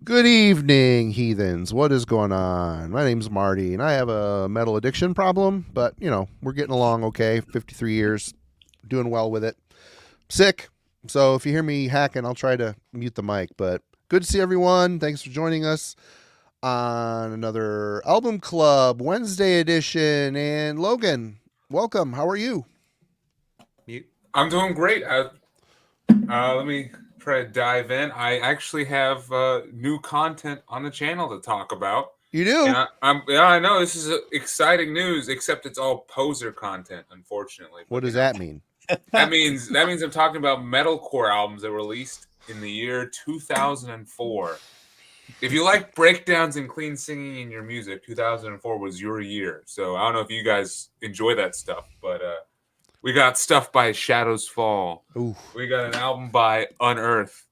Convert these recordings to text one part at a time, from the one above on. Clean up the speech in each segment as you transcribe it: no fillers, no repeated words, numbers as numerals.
Good evening, heathens. What is going on? My name's Marty, and I have a metal addiction problem, but, we're getting along okay. 53 years, doing well with it. Sick, so if you hear me hacking, I'll try to mute the mic, but good to see everyone. Thanks for joining us on another Album Club Wednesday edition. And Logan, welcome. How are you? I'm doing great. Let me try to dive in. I actually have new content on the channel to talk about. You do? And I know this is exciting news, except it's all poser content, unfortunately. What But does that mean? that means I'm talking about metalcore albums that were released in the year 2004. If you like breakdowns and clean singing in your music, 2004 was your year. So I don't know if you guys enjoy that stuff, but we got stuff by Shadows Fall. Ooh. We got an album by Unearth.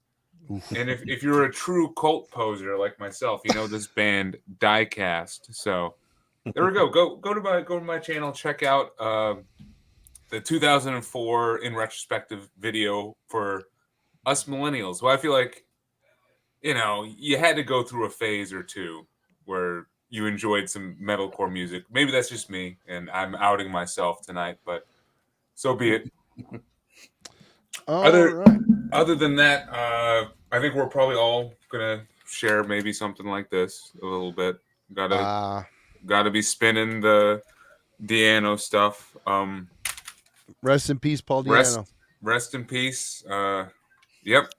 Ooh. And if you're a true cult poser like myself, you know this band Diecast. So there we go. Go to my channel. Check out the 2004 in retrospective video for us millennials. Well, I feel like you had to go through a phase or two where you enjoyed some metalcore music. Maybe that's just me, and I'm outing myself tonight, but so be it. Other than that, I think we're probably all gonna share maybe something like this a little bit. Gotta be spinning the Diano stuff. Rest in peace, Paul Diano. Rest in peace. Yep.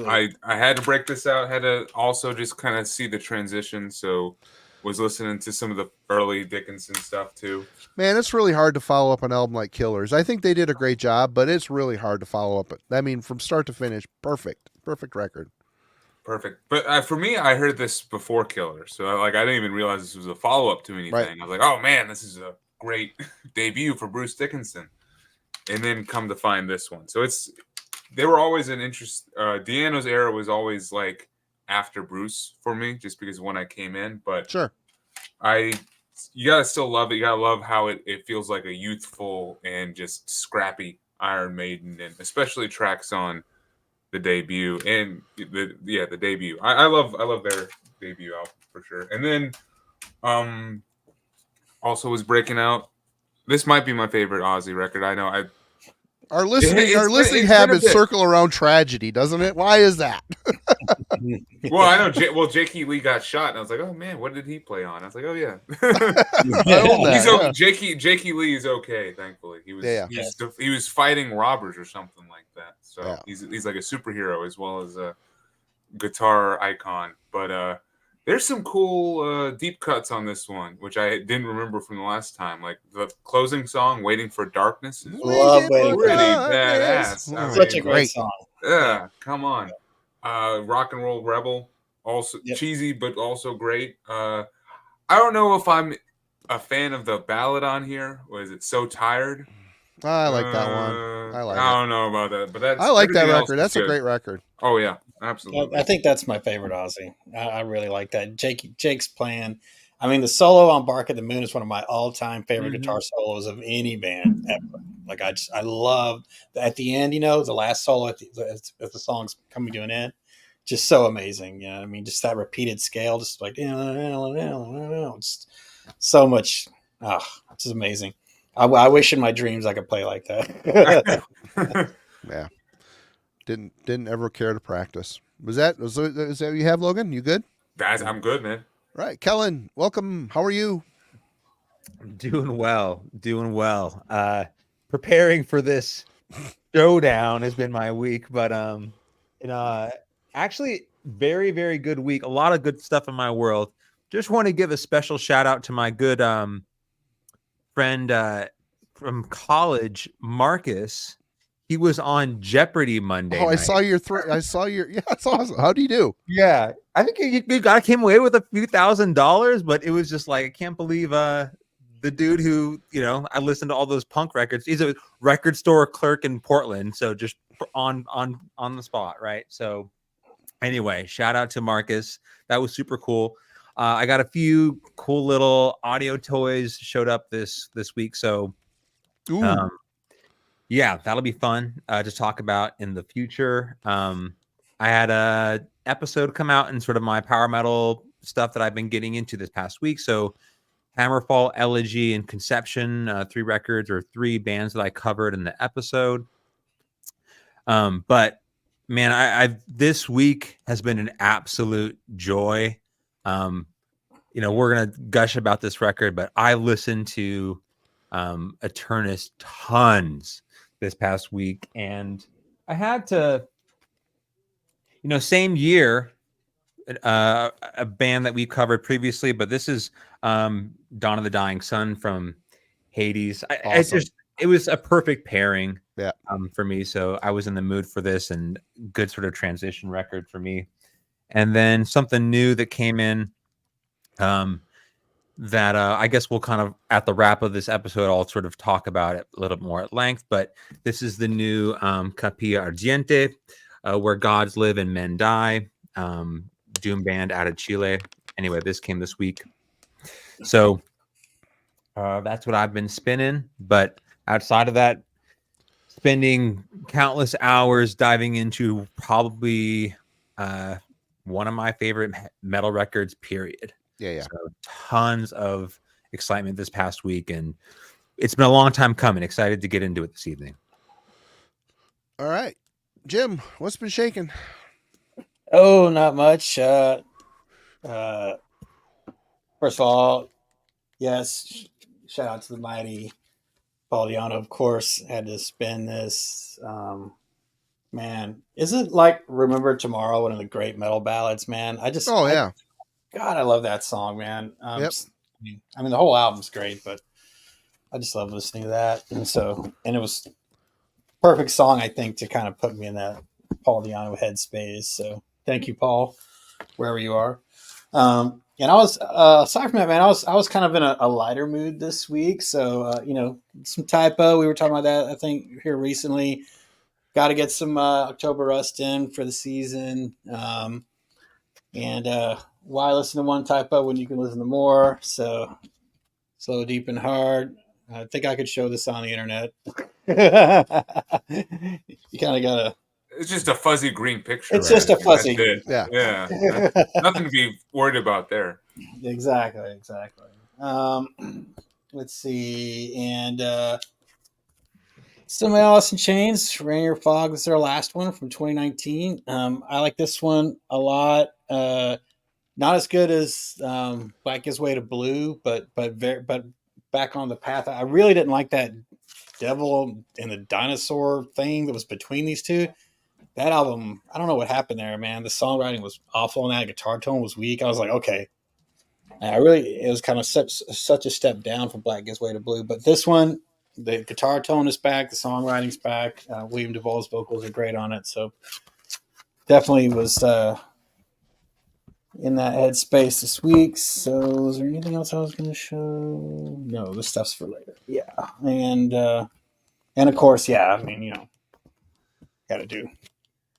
I had to break this out. Had to also just kind of see the transition. So was listening to some of the early Dickinson stuff too. Man, it's really hard to follow up an album like Killers. I think they did a great job, but it's really hard to follow up. I mean, from start to finish, perfect record. Perfect. But for me, I heard this before Killers, so I didn't even realize this was a follow up to anything. Right. I was like, oh man, this is a great debut for Bruce Dickinson, and then come to find this one. So they were always an interest. Diano's era was always like after Bruce for me, just because when I came in. But sure, you gotta still love it. You gotta love how it feels like a youthful and just scrappy Iron Maiden, and especially tracks on the debut and the debut. I love their debut album for sure. And then also was breaking out. This might be my favorite Ozzy record. I know our listening habits circle around tragedy, doesn't it? Why is that? Well, I know. Jakey Lee got shot, and I was like, "Oh man, what did he play on?" I was like, "Oh yeah." Jakey Lee is okay, thankfully. He was fighting robbers or something like that. So he's like a superhero as well as a guitar icon. But there's some cool deep cuts on this one, which I didn't remember from the last time. Like the closing song, "Waiting for Darkness," is really badass. Such a great song. Yeah, come on. Rock and Roll Rebel, also cheesy but also great. I don't know if I'm a fan of the ballad on here. Was it So Tired? I like that one. I don't know about that, but I like that record. That's a great record. Oh yeah, absolutely. I think that's my favorite Ozzy. I really like that. Jake's playing. I mean, the solo on "Bark at the Moon" is one of my all-time favorite guitar solos of any band ever. Like I love at the end, the last solo as the song's coming to an end, just so amazing. I mean, just that repeated scale, just like it's so much. It's just amazing. I wish in my dreams I could play like that. Yeah, didn't ever care to practice. Is that what you have, Logan? You good? I'm good, man. Right, Kellen, welcome. How are you? I'm doing well. Preparing for this showdown has been my week, but actually very, very good week. A lot of good stuff in my world. Just want to give a special shout out to my good friend from college, Marcus. He was on Jeopardy Monday. I saw your yeah, that's awesome. How do you do? Yeah, I think you came away with a few $1,000s, but it was just like I can't believe the dude who, I listened to all those punk records. He's a record store clerk in Portland, so just on the spot, right? So anyway, shout out to Marcus. That was super cool. I got a few cool little audio toys showed up this week, so yeah, that'll be fun to talk about in the future. I had a episode come out in sort of my power metal stuff that I've been getting into this past week. So Hammerfall, Elegy, and Conception, 3 records or 3 bands that I covered in the episode. But man, I've this week has been an absolute joy. We're gonna gush about this record, but I listened to Aeternus tons this past week, and I had to, same year, a band that we covered previously, but this is Dawn of the Dying Sun from Hades. Awesome. It was a perfect pairing, Yeah. for me. So I was in the mood for this, and good sort of transition record for me. And then something new that came in, that I guess we'll kind of at the wrap of this episode, I'll sort of talk about it a little more at length. But this is the new Capilla Ardiente, Where Gods Live and Men Die, doom band out of Chile. Anyway, this came this week. So that's what I've been spinning. But outside of that, spending countless hours diving into probably one of my favorite metal records, period. Yeah. So tons of excitement this past week, and it's been a long time coming. Excited to get into it this evening. All right, Jim, what's been shaking? Oh, not much. First of all, yes, shout out to the mighty Paul Diano, of course. Had to spin this. Man, isn't like Remember Tomorrow one of the great metal ballads, man? God, I love that song, man. Yep. I mean, the whole album's great, but I just love listening to that. And it was perfect song, I think, to kind of put me in that Paul Diano headspace. So thank you, Paul, wherever you are. And I was, aside from that, man, I was kind of in a lighter mood this week. So, some typo. We were talking about that, I think, here recently. Got to get some October Rust in for the season. Why listen to one typo when you can listen to more? So Slow, Deep, and Hard. I think I could show this on the internet. You kind of got to. It's just a fuzzy green picture. It's just a fuzzy. Yeah. Nothing to be worried about there. Exactly. Let's see. And some Alice in Chains, Rainier Fog was their last one from 2019. I like this one a lot. Not as good as Black Gives Way to Blue, but back on the path. I really didn't like that devil and the dinosaur thing that was between these two. That album, I don't know what happened there, man. The songwriting was awful, and that guitar tone was weak. I was like, okay. It was kind of such a step down from Black Gives Way to Blue. But this one, the guitar tone is back, the songwriting's back. William DuVall's vocals are great on it, so definitely was in that headspace this week. So is there anything else I was going to show? No, this stuff's for later. Yeah, and of course, got to do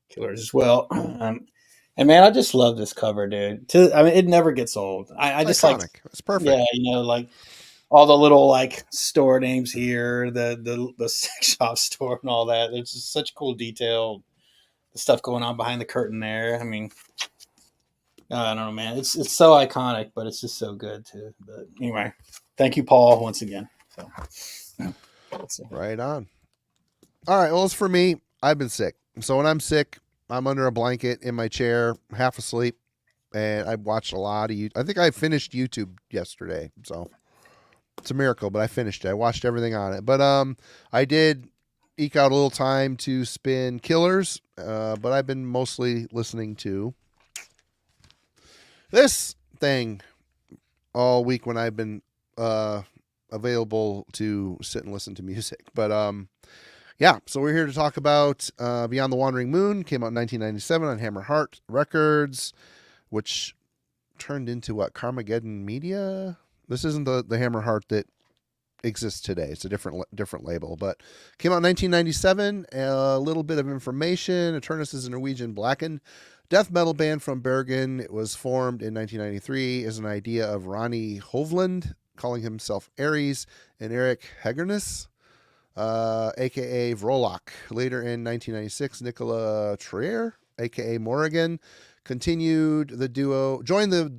Killers as well. And man, I just love this cover, dude. It never gets old. I just iconic. Like It's perfect. Yeah, like all the little like store names here, the sex shop store and all that. There's just such cool detail, the stuff going on behind the curtain there. I mean, I don't know, man. It's so iconic, but it's just so good too. But anyway, thank you, Paul, once again. So Right on. All right. Well, as for me, I've been sick. So when I'm sick, I'm under a blanket in my chair, half asleep, and I've watched a lot of YouTube. I think I finished YouTube yesterday, so it's a miracle, but I finished it. I watched everything on it. But I did eke out a little time to spin Killers, but I've been mostly listening to this thing all week when I've been available to sit and listen to music. But yeah, so we're here to talk about Beyond the Wandering Moon. Came out in 1997 on Hammer Heart Records, which turned into what, Carmageddon Media? This isn't the Hammer Heart that exists today. It's a different label, but came out in 1997. A little bit of information. Aeternus is a Norwegian blackened death metal band from Bergen. It was formed in 1993 as an idea of Ronnie Hovland, calling himself Ares, and Eric Hegernus, a.k.a. Vrolak. Later in 1996, Nicola Trier aka Morrigan, joined the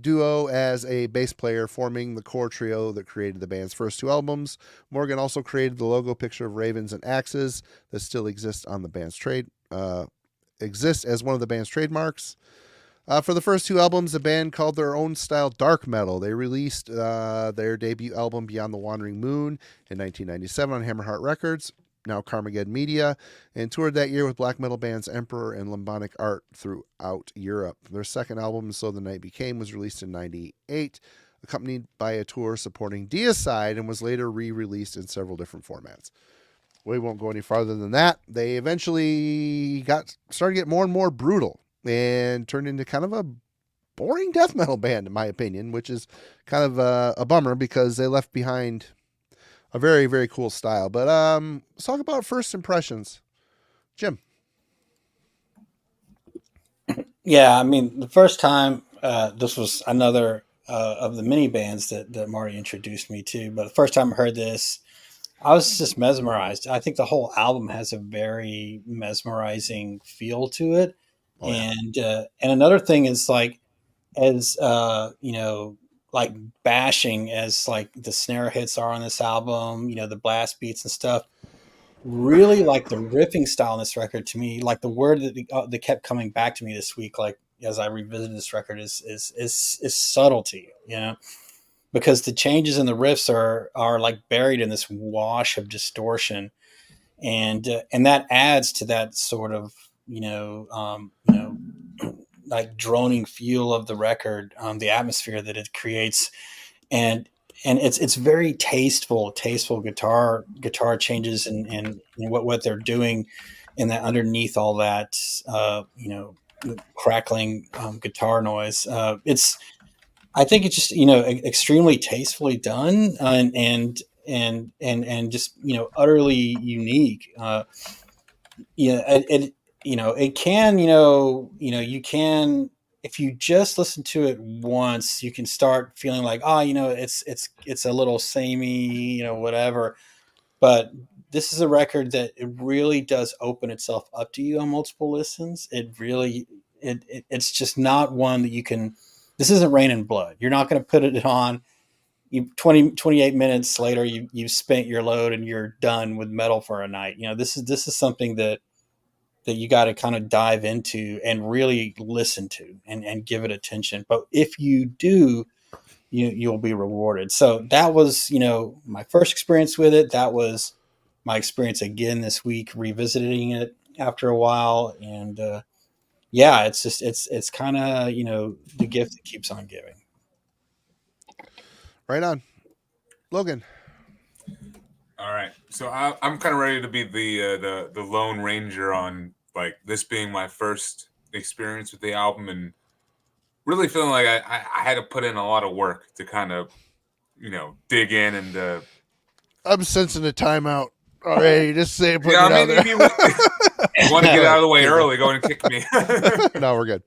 duo as a bass player, forming the core trio that created the band's first 2 albums. Morgan also created the logo picture of ravens and axes that still exists on the band's exists as one of the band's trademarks. For the first 2 albums, the band called their own style dark metal. They released their debut album Beyond the Wandering Moon in 1997 on Hammerheart Records, now Carmageddon Media, and toured that year with black metal bands Emperor and Lambonic Art throughout Europe. Their second album, So the Night Became, was released in 1998, accompanied by a tour supporting Deicide, and was later re-released in several different formats. We won't go any farther than that. They eventually started to get more and more brutal and turned into kind of a boring death metal band, in my opinion, which is kind of a bummer because they left behind a very, very cool style. But let's talk about first impressions. Jim. Yeah, I mean, the first time, this was another of the many bands that Marty introduced me to, but the first time I heard this, I was just mesmerized. I think the whole album has a very mesmerizing feel to it. Oh, yeah. And another thing is like, as like bashing as like the snare hits are on this album, the blast beats and stuff, really like the riffing style on this record to me, like the word that kept coming back to me this week, like as I revisited this record is subtlety, because the changes in the riffs are like buried in this wash of distortion, and that adds to that sort of like droning feel of the record, the atmosphere that it creates, and it's very tasteful guitar changes and what they're doing, and that underneath all that crackling guitar noise. I think it's just extremely tastefully done, and just utterly unique. It can, you can, if you just listen to it once, you can start feeling like, it's a little samey, whatever. But this is a record that it really does open itself up to you on multiple listens. It really, it's just not one that you can, this isn't Rain and Blood. You're not going to put it on. 28 minutes later, you've spent your load and you're done with metal for a night. This is something that you got to kind of dive into and really listen to and give it attention. But if you do, you'll be rewarded. So that was, my first experience with it. That was my experience again this week, revisiting it after a while. And it's just, it's kind of, the gift that keeps on giving. Right on. Logan. All right. So I'm kind of ready to be the Lone Ranger on like this being my first experience with the album, and really feeling like I had to put in a lot of work to kind of, dig in and. I'm sensing a timeout already. Just say it. Yeah, I mean, if you want to get out of the way early, go and kick me. No, we're good.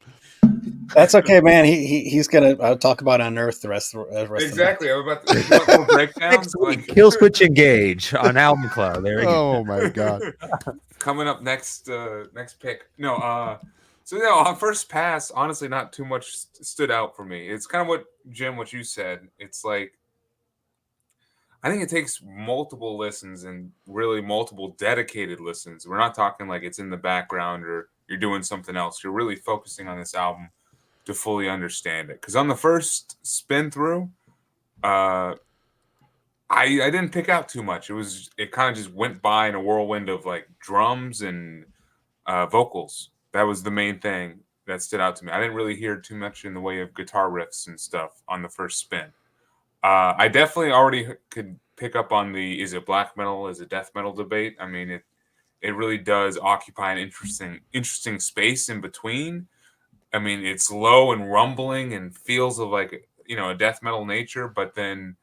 That's okay, man. He's gonna talk about Unearth the rest of the exactly. I'm about to break down. Kill Switch Engage on Album Club. There we go. Oh my god. Coming up next pick. No, so on first pass, honestly, not too much stood out for me. It's kind of what you said. It's like I think it takes multiple listens and really multiple dedicated listens. We're not talking like it's in the background or you're doing something else. You're really focusing on this album to fully understand it. Because on the first spin through, I didn't pick out too much. It kind of just went by in a whirlwind of like drums and vocals. That was the main thing that stood out to me. I didn't really hear too much in the way of guitar riffs and stuff on the first spin. I definitely already could pick up on the is it black metal, is it death metal debate. I mean, it really does occupy an interesting space in between. I mean, it's low and rumbling and feels of like, a death metal nature, but then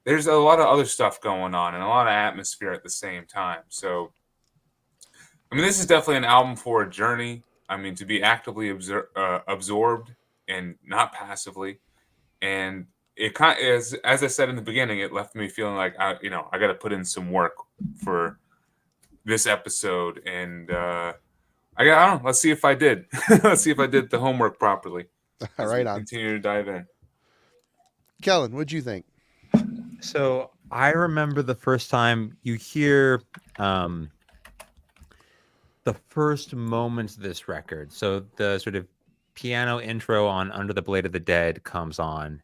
there's a lot of other stuff going on and a lot of atmosphere at the same time. So, I mean, this is definitely an album for a journey. I mean, to be actively absorbed and not passively. And it kind of, as I said in the beginning, it left me feeling like I got to put in some work for this episode, and I don't know. Let's see if I did. Let's see if I did the homework properly. All As right, we on. continue to dive in. Kellen, what'd you think? So I remember the first time you hear the first moments of this record. So the sort of piano intro on Under the Blade of the Dead comes on.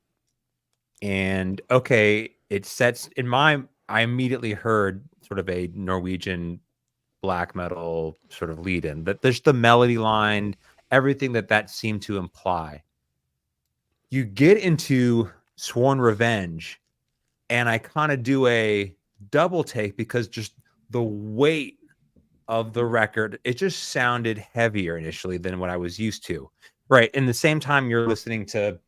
And okay, it sets I immediately heard sort of a Norwegian black metal sort of lead in. That there's the melody line, everything that seemed to imply. You get into Sworn Revenge, and I kind of do a double take because just the weight of the record, it just sounded heavier initially than what I was used to. Right. In the same time you're listening to,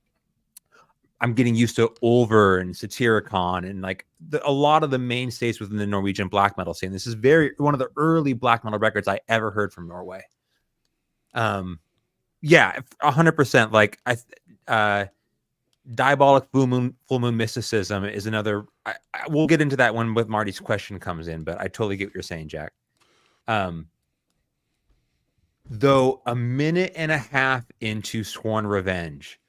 I'm getting used to Ulver and Satyricon and like a lot of the mainstays within the Norwegian black metal scene. This is one of the early black metal records I ever heard from Norway. Yeah, 100%. Like Diabolic full moon mysticism is another. We'll get into that when with Marty's question comes in, but I totally get what you're saying, Jack. Though a minute and a half into Sworn Revenge,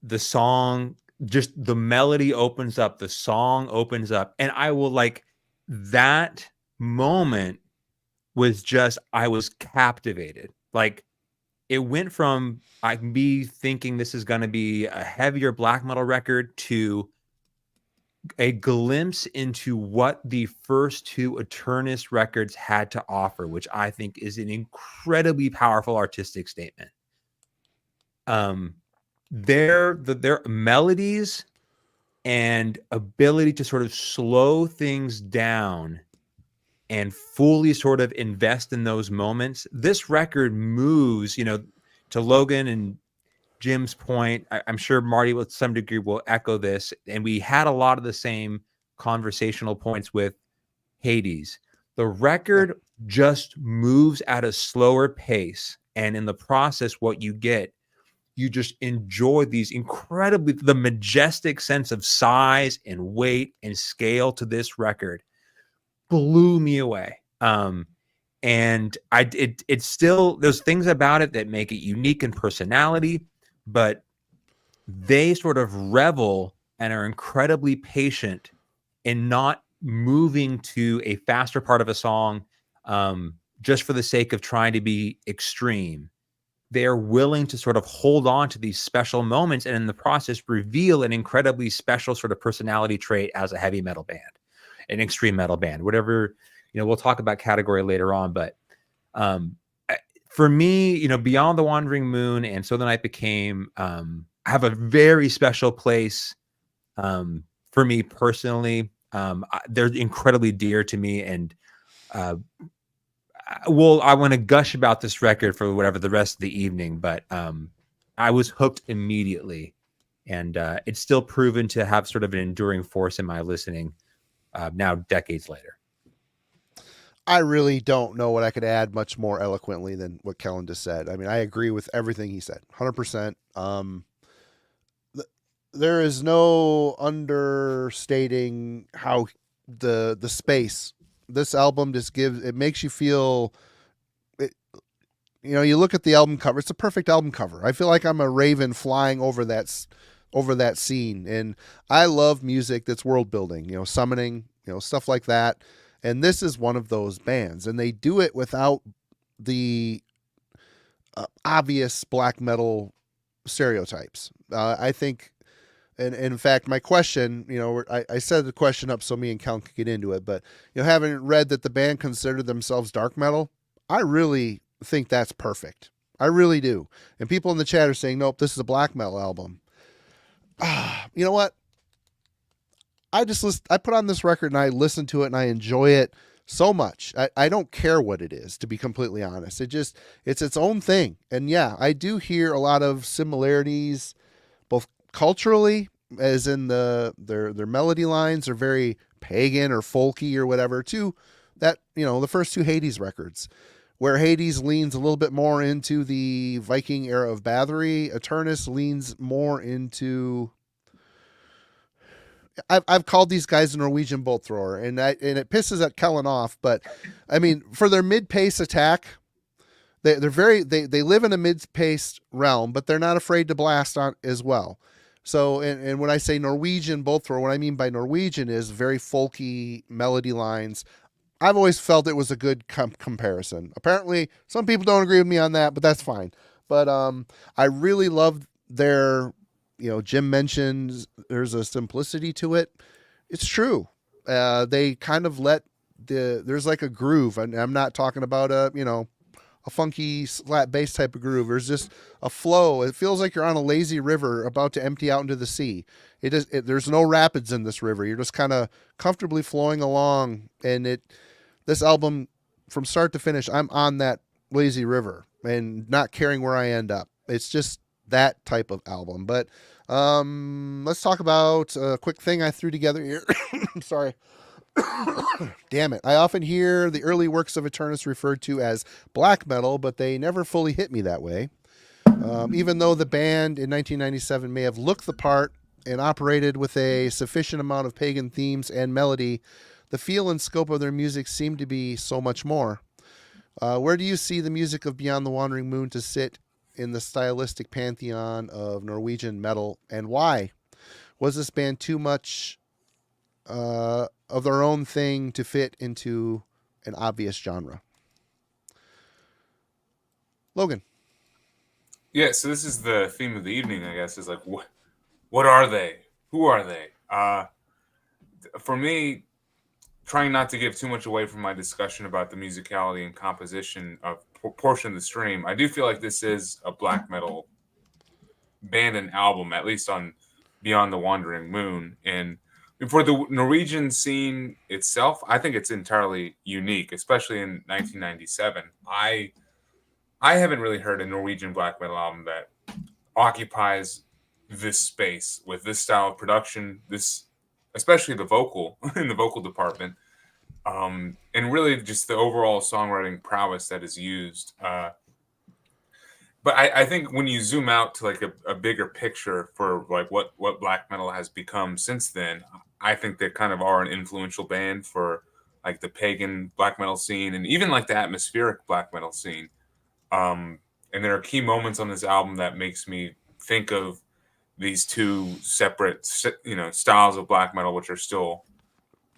the song, just the melody opens up, the song opens up, and I will like that moment was just, I was captivated. Like it went from me thinking this is going to be a heavier black metal record to a glimpse into what the first two Aeternus records had to offer, which I think is an incredibly powerful artistic statement. Their melodies and ability to sort of slow things down and fully sort of invest in those moments. This record moves, to Logan and Jim's point. I'm sure Marty, with some degree, will echo this. And we had a lot of the same conversational points with Hades. The record just moves at a slower pace. And in the process, what you get, you just enjoy these the majestic sense of size and weight and scale to this record blew me away. And it's still, there's things about it that make it unique in personality, but they sort of revel and are incredibly patient in not moving to a faster part of a song just for the sake of trying to be extreme. They're willing to sort of hold on to these special moments and in the process reveal an incredibly special sort of personality trait as a heavy metal band, an extreme metal band, whatever, we'll talk about category later on. But for me, Beyond the Wandering Moon and So the Night Became have a very special place for me personally. They're incredibly dear to me. And I want to gush about this record for whatever the rest of the evening, but I was hooked immediately, and it's still proven to have sort of an enduring force in my listening now decades later. I really don't know what I could add much more eloquently than what Kellen just said. I mean, I agree with everything he said, 100%. There is no understating how the space this album just gives. It makes you feel. You look at the album cover. It's a perfect album cover. I feel like I'm a raven flying over that scene, and I love music that's world building. Summoning, stuff like that. And this is one of those bands, and they do it without the obvious black metal stereotypes. I think, and in fact, my question, I set the question up so me and Cal could get into it, but having read that the band considered themselves dark metal, I really think that's perfect. I really do. And people in the chat are saying, nope, this is a black metal album. You know what? I put on this record and I listen to it and I enjoy it so much. I don't care what it is, to be completely honest. It's its own thing. And yeah, I do hear a lot of similarities, both culturally, as in their melody lines are very pagan or folky or whatever, to that, the first two Hades records, where Hades leans a little bit more into the Viking era of Bathory. Aeternus leans more into, I've called these guys a Norwegian bolt thrower, and it pisses at Kellen off, but I mean, for their mid-pace attack, they live in a mid-paced realm, but they're not afraid to blast on as well. So, and when I say Norwegian bolt thrower, what I mean by Norwegian is very folky melody lines. I've always felt it was a good comparison. Apparently, some people don't agree with me on that, but that's fine. But I really love their, Jim mentions there's a simplicity to it. It's true. They kind of let there's like a groove, and I'm not talking about a funky flat bass type of groove. There's just a flow. It feels like you're on a lazy river about to empty out into the sea. There's no rapids in this river. You're just kind of comfortably flowing along. And this album, from start to finish, I'm on that lazy river and not caring where I end up. It's just that type of album. But let's talk about a quick thing I threw together here. Sorry. Damn it. I often hear the early works of Aeternus referred to as black metal, but they never fully hit me that way. Even though the band in 1997 may have looked the part and operated with a sufficient amount of pagan themes and melody, the feel and scope of their music seemed to be so much more. Where do you see the music of Beyond the Wandering Moon to sit in the stylistic pantheon of Norwegian metal, and why? Was this band too much of their own thing to fit into an obvious genre? Logan. Yeah, so this is the theme of the evening, I guess, is like, what are they? Who are they? For me, trying not to give too much away from my discussion about the musicality and composition of portion of the stream, I do feel like this is a black metal band and album, at least on Beyond the Wandering Moon. And for the Norwegian scene itself, I think it's entirely unique, especially in 1997. I haven't really heard a Norwegian black metal album that occupies this space with this style of production, this, especially the vocal in the vocal department, and really just the overall songwriting prowess that is used. But I think when you zoom out to like a bigger picture for like what black metal has become since then, I think they kind of are an influential band for like the pagan black metal scene and even like the atmospheric black metal scene. And there are key moments on this album that makes me think of these two separate, styles of black metal, which are still,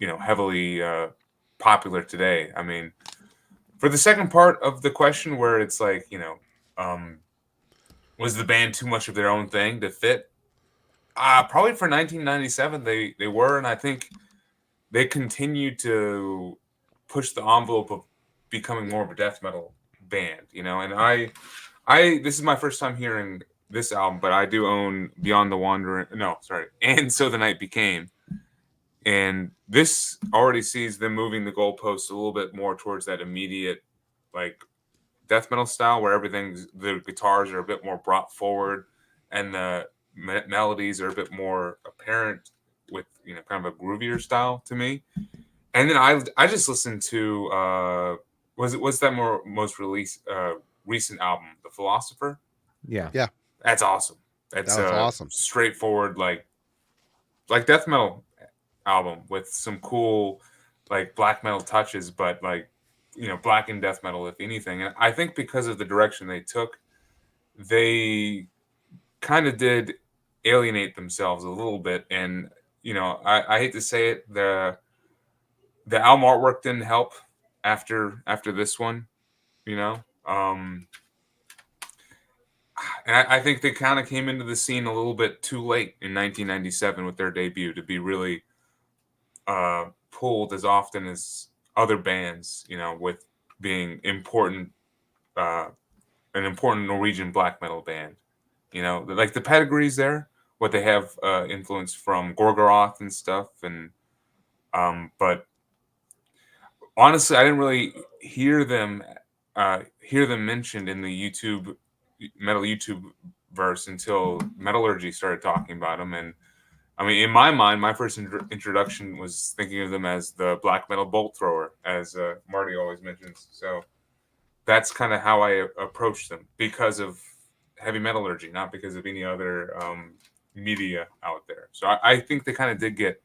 heavily popular today. I mean, for the second part of the question, where it's like, was the band too much of their own thing to fit? Probably for 1997, they were, and I think they continued to push the envelope of becoming more of a death metal band, And I this is my first time hearing this album, but I do own Beyond the Wandering. No, sorry, and So the Night Became, and this already sees them moving the goalposts a little bit more towards that immediate, like, death metal style where the guitars are a bit more brought forward and the melodies are a bit more apparent with kind of a groovier style to me. And then I just listened to was that most recent album, The Philosopher? Yeah That's awesome. That's awesome, straightforward like death metal album with some cool like black metal touches, but like black and death metal, if anything. And I think because of the direction they took, they kind of did alienate themselves a little bit. And, I hate to say it, the album artwork didn't help after this one, and I think they kind of came into the scene a little bit too late in 1997 with their debut to be really pulled as often as other bands, with being important, an important Norwegian black metal band. Like the pedigree's there, what they have influence from Gorgoroth and stuff, and but honestly, I didn't really hear them mentioned in the metal YouTube verse until Metallurgy started talking about them. And I mean, in my mind, my first introduction was thinking of them as the black metal bolt thrower, as Marty always mentions. So that's kind of how I approached them, because of heavy metallurgy, not because of any other media out there. So I think they kind of did get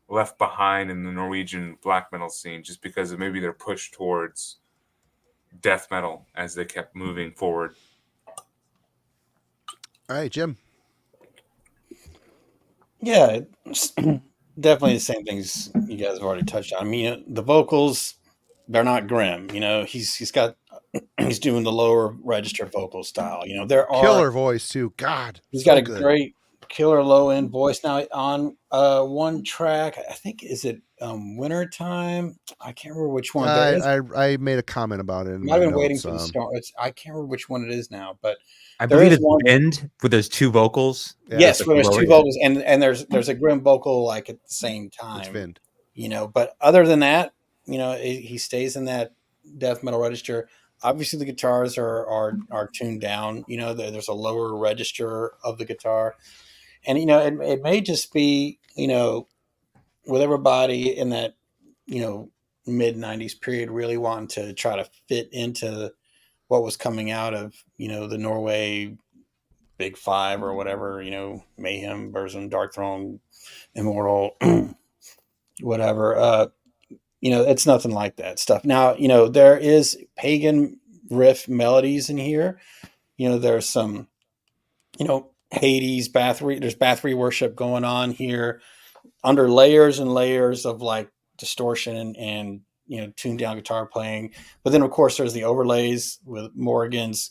left behind in the Norwegian black metal scene just because of maybe their push towards death metal as they kept moving forward. All right, Jim. Yeah, it's definitely the same things you guys have already touched on. I mean, the vocals, they're not grim. He's got he's doing the lower register vocal style. Killer voice too. God, He's so got a good. great killer low end voice. Now on one track, I think is it Wintertime? I can't remember which one. I made a comment about it in Might my have been Waiting notes. for the Storm. I can't remember which one it is now, but I there believe is it's one. Bend, where there's two vocals. Yeah. Yes, where there's two Yeah. vocals, and there's a grim vocal like at the same It's time. Vind. But other than that, he stays in that death metal register. Obviously, the guitars are tuned down. There's a lower register of the guitar, and it may just be with everybody in that mid '90s period really wanting to try to fit into what was coming out of the Norway Big Five or whatever, Mayhem, Burzum, Dark Throne, Immortal, whatever. It's nothing like that stuff. Now, there is pagan riff melodies in here. There's some, Hades, there's Bathory worship going on here under layers and layers of like distortion and tuned down guitar playing. But then, of course, there's the overlays with Morgan's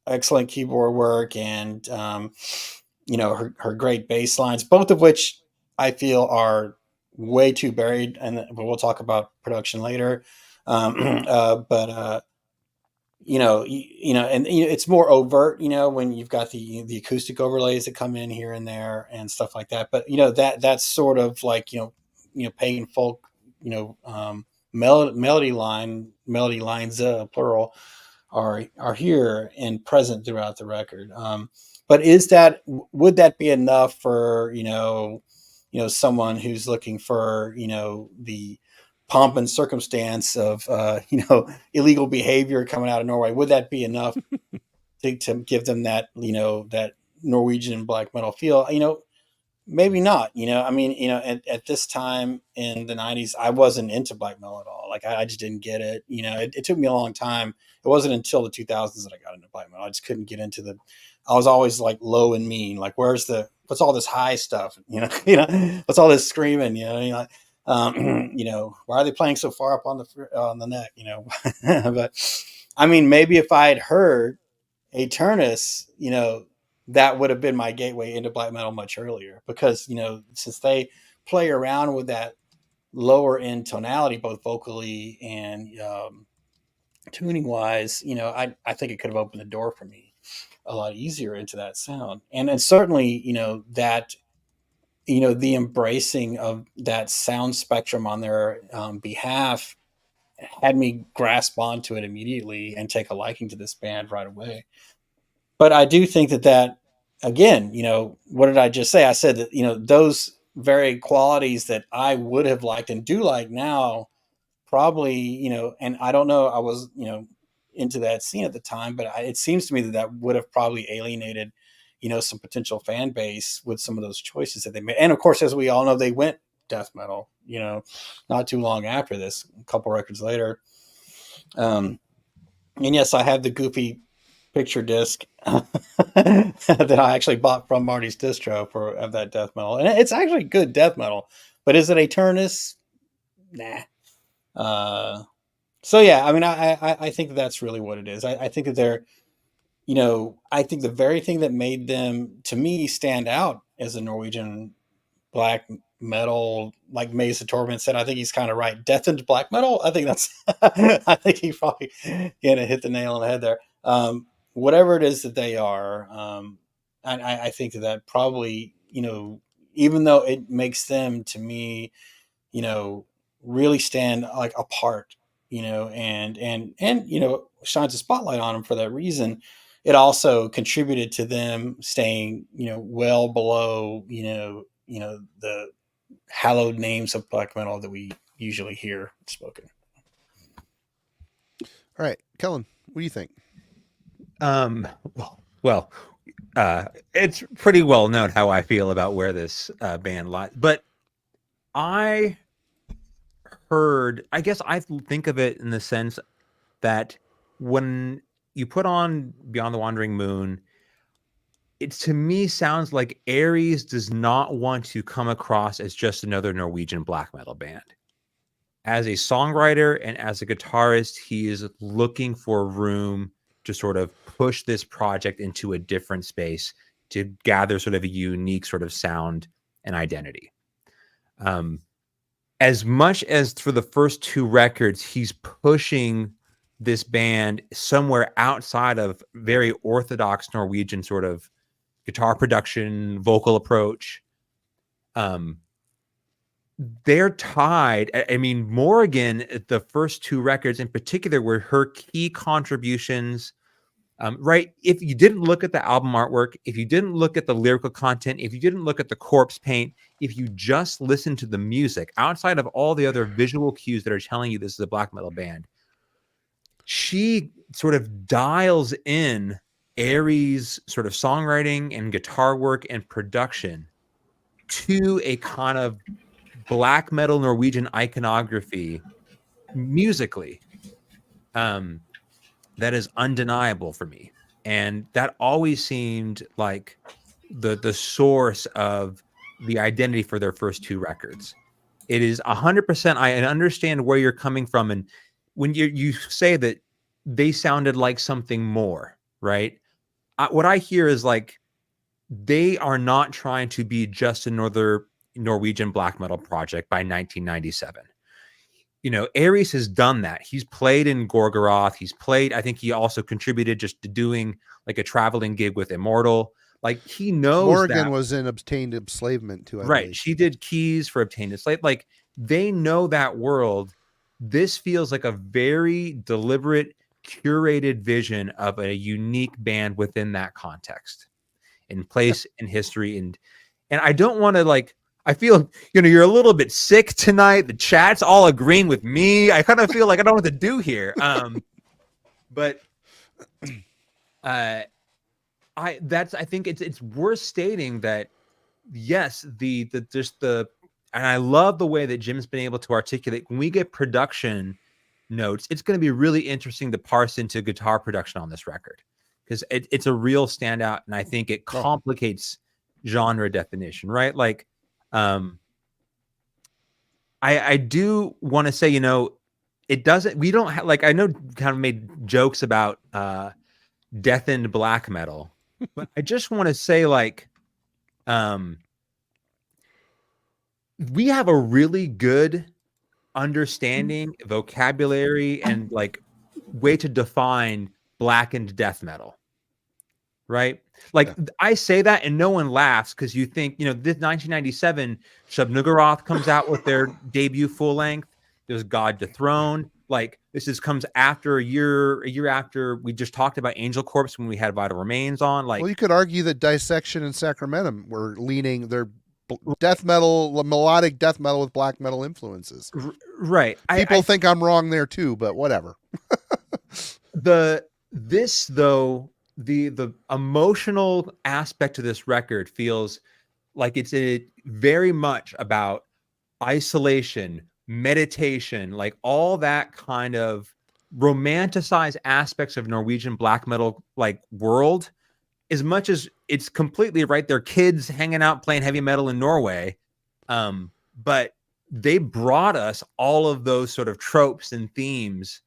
excellent keyboard work and, her great bass lines, both of which I feel are way too buried. But we'll talk about production later. It's more overt, when you've got the acoustic overlays that come in here and there and stuff like that. But, that's sort of like, pagan folk, melody lines, plural, are here and present throughout the record. But would that be enough for, someone who's looking for, the pomp and circumstance of, illegal behavior coming out of Norway? Would that be enough to give them that, that Norwegian black metal feel? Maybe not. At this time in the '90s, I wasn't into black metal at all. Like I just didn't get it. It took me a long time. It wasn't until the 2000s that I got into black metal. I just couldn't get into I was always like low and mean. Like, what's all this high stuff? What's all this screaming? Why are they playing so far up on the neck? But I mean, maybe if I had heard Aeternus, that would have been my gateway into black metal much earlier, because since they play around with that lower end tonality, both vocally and tuning wise, I think it could have opened the door for me a lot easier into that sound. And certainly, that the embracing of that sound spectrum on their behalf had me grasp onto it immediately and take a liking to this band right away. But I do think that again, what did I just say? I said that, those very qualities that I would have liked and do like now, probably, and I don't know, I was, into that scene at the time, but it seems to me that would have probably alienated, some potential fan base with some of those choices that they made. And of course, as we all know, they went death metal, not too long after this, a couple records later. And yes, I have the goofy picture disc that I actually bought from Marty's distro of that death metal, and it's actually good death metal. But is it Aeternus? Nah. So yeah, I mean, I think that's really what it is. I think that they're, I think the very thing that made them, to me, stand out as a Norwegian black metal, like Maze of Torment said, I think he's kind of right. Death into black metal. I think that's, I think he probably hit the nail on the head there. Whatever it is that they are, and I think that probably, even though it makes them, to me, really stand like apart, and shines a spotlight on them for that reason. It also contributed to them staying, well below, the hallowed names of black metal that we usually hear spoken. All right, Kellen, what do you think? Well, it's pretty well known how I feel about where this band lies, but I guess I think of it in the sense that when you put on Beyond the Wandering Moon, it to me sounds like Ares does not want to come across as just another Norwegian black metal band. As a songwriter and as a guitarist, he is looking for room to sort of push this project into a different space to gather sort of a unique sort of sound and identity. As much as for the first two records, he's pushing this band somewhere outside of very orthodox Norwegian sort of guitar production, vocal approach. They're tied. I mean, Morrigan, the first two records in particular, were her key contributions. Right? If you didn't look at the album artwork, if you didn't look at the lyrical content, if you didn't look at the corpse paint, if you just listened to the music, outside of all the other visual cues that are telling you this is a black metal band, she sort of dials in Ares' sort of songwriting and guitar work and production to a kind of black metal Norwegian iconography musically. That is undeniable for me. And that always seemed like the source of the identity for their first two records. It is 100%. I understand where you're coming from. And when you say that they sounded like something more, right? What I hear is like, they are not trying to be just another Norwegian black metal project by 1997. You know, Ares has done that. He's played in Gorgoroth. He's played, I think he also contributed just to doing like a traveling gig with Immortal. Like he knows Morrigan that. was in Obtained Enslavement too. I Right. believe. She did keys for Obtained Enslavement. Like they know that world. This feels like a very deliberate, curated vision of a unique band within that context, in place, in history. And I don't want to like, I feel, you know, you're a little bit sick tonight. The chat's all agreeing with me. I kind of feel like I don't know what to do here. But I think it's worth stating that yes, and I love the way that Jim's been able to articulate when we get production notes. It's going to be really interesting to parse into guitar production on this record because it's a real standout, and I think it complicates genre definition, right? Like, I do want to say, you know, it doesn't. We don't have like I know kind of made jokes about deathened black metal, but I just want to say like, we have a really good understanding, vocabulary, and like way to define blackened death metal, right? Like I say that and no one laughs because you think, you know, this 1997 Shub-Niggurath comes out with their debut full length. There's God Dethroned. Like this comes after a year after we just talked about Angel Corpse when we had Vital Remains on. Like, well, you could argue that Dissection and Sacramentum were leaning their death metal, melodic death metal with black metal influences. Right. People think I'm wrong there too, but whatever. The emotional aspect of this record feels like it's very much about isolation, meditation, like all that kind of romanticized aspects of Norwegian black metal like world, as much as it's completely right. They're kids hanging out playing heavy metal in Norway. But they brought us all of those sort of tropes and themes,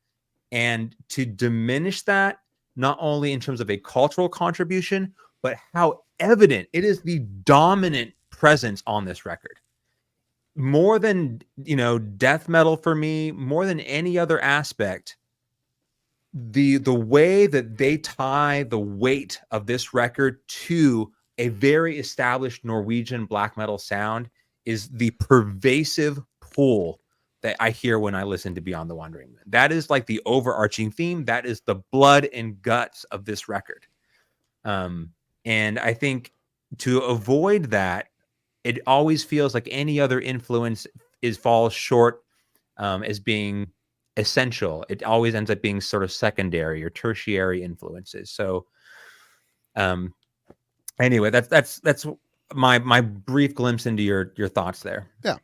and to diminish that, not only in terms of a cultural contribution, but how evident it is the dominant presence on this record. More than, you know, death metal for me, more than any other aspect, the way that they tie the weight of this record to a very established Norwegian black metal sound is the pervasive pull that I hear when I listen to Beyond the Wandering Moon. That is like the overarching theme. That is the blood and guts of this record. And I think to avoid that, it always feels like any other influence falls short as being essential. It always ends up being sort of secondary or tertiary influences. So anyway, that's my brief glimpse into your thoughts there. Yeah.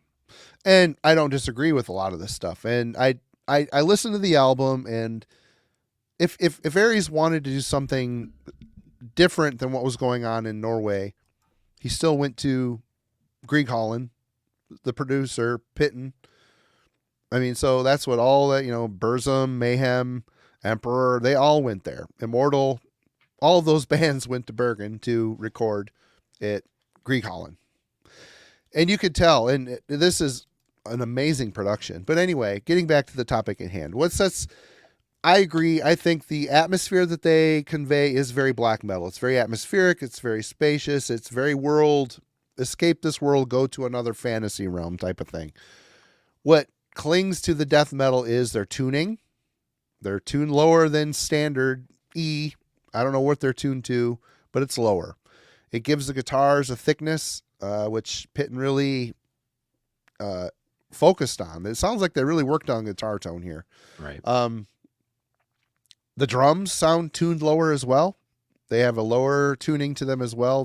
And I don't disagree with a lot of this stuff. And I listened to the album, and if Ares wanted to do something different than what was going on in Norway, he still went to Grieg Holland, the producer, Pitten. I mean, so that's what all that, Burzum, Mayhem, Emperor, they all went there. Immortal, all of those bands went to Bergen to record at Grieg Holland. And you could tell, and this is an amazing production. But anyway, getting back to the topic at hand, I agree. I think the atmosphere that they convey is very black metal. It's very atmospheric. It's very spacious. It's very escape this world, go to another fantasy realm type of thing. What clings to the death metal is their tuning. They're tuned lower than standard E. I don't know what they're tuned to, but it's lower. It gives the guitars a thickness, which Pitten really focused on. It sounds like they really worked on guitar tone here. Right. The drums sound tuned lower as well. They have a lower tuning to them as well.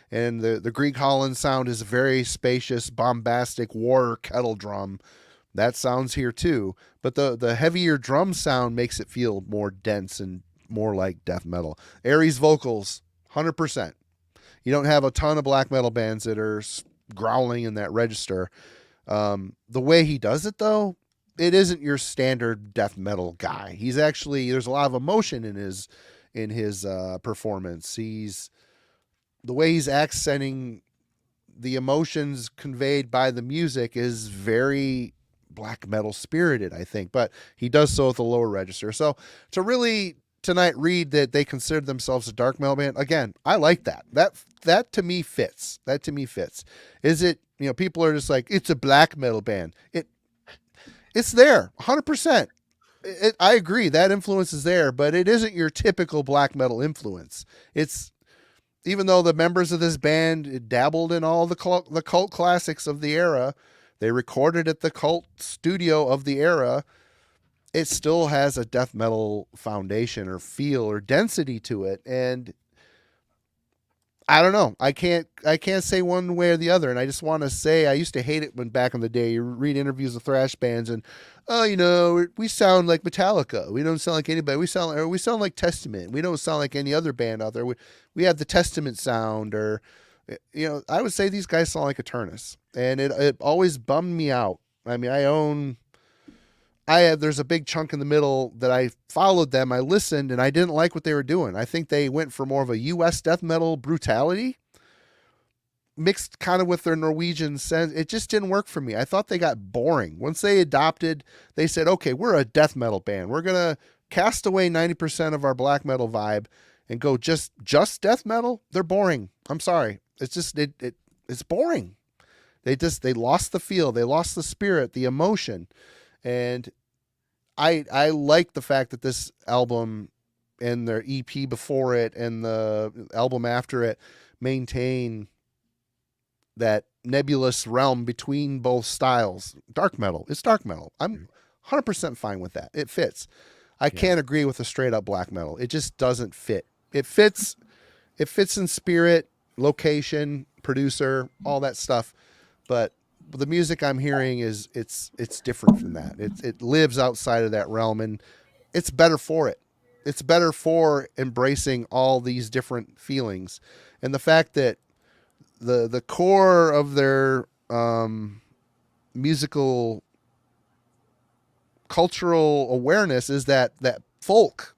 And the Grieg Holland sound is very spacious, bombastic war kettle drum. That sounds here too. But the heavier drum sound makes it feel more dense and more like death metal. Ares vocals, 100%. You don't have a ton of black metal bands that are growling in that register. The way he does it though, it isn't your standard death metal guy. He's actually, there's a lot of emotion in his performance. The way he's accenting the emotions conveyed by the music is very black metal spirited, I think, but he does so with a lower register. So to really tonight read that they consider themselves a dark metal band, again, I like that. That to me fits. Is it, people are just like, it's a black metal band. It's there, 100%. I agree, that influence is there, but it isn't your typical black metal influence. It's, even though the members of this band dabbled in all the cult classics of the era, they recorded at the cult studio of the era, it still has a death metal foundation or feel or density to it. And I don't know. I can't say one way or the other. And I just want to say, I used to hate it when back in the day you read interviews of thrash bands and, we sound like Metallica. We don't sound like anybody. We sound like Testament. We don't sound like any other band out there. We have the Testament sound, or, I would say these guys sound like Aeternus, and it always bummed me out. I mean, there's a big chunk in the middle that I followed them. I listened and I didn't like what they were doing. I think they went for more of a US death metal brutality mixed kind of with their Norwegian sense. It just didn't work for me. I thought they got boring. Once they said, okay, we're a death metal band. We're going to cast away 90% of our black metal vibe and go just death metal. They're boring. I'm sorry. It's just, it's boring. They lost the feel. They lost the spirit, the emotion. And I like the fact that this album and their EP before it and the album after it maintain that nebulous realm between both styles. Dark metal. It's dark metal. I'm 100% fine with that. It fits. I can't agree with a straight up black metal. It just doesn't fit. It fits in spirit, location, producer, all that stuff. But the music I'm hearing it's different from that. It lives outside of that realm, and it's better for it. It's better for embracing all these different feelings. And the fact that the core of their musical cultural awareness is that folk,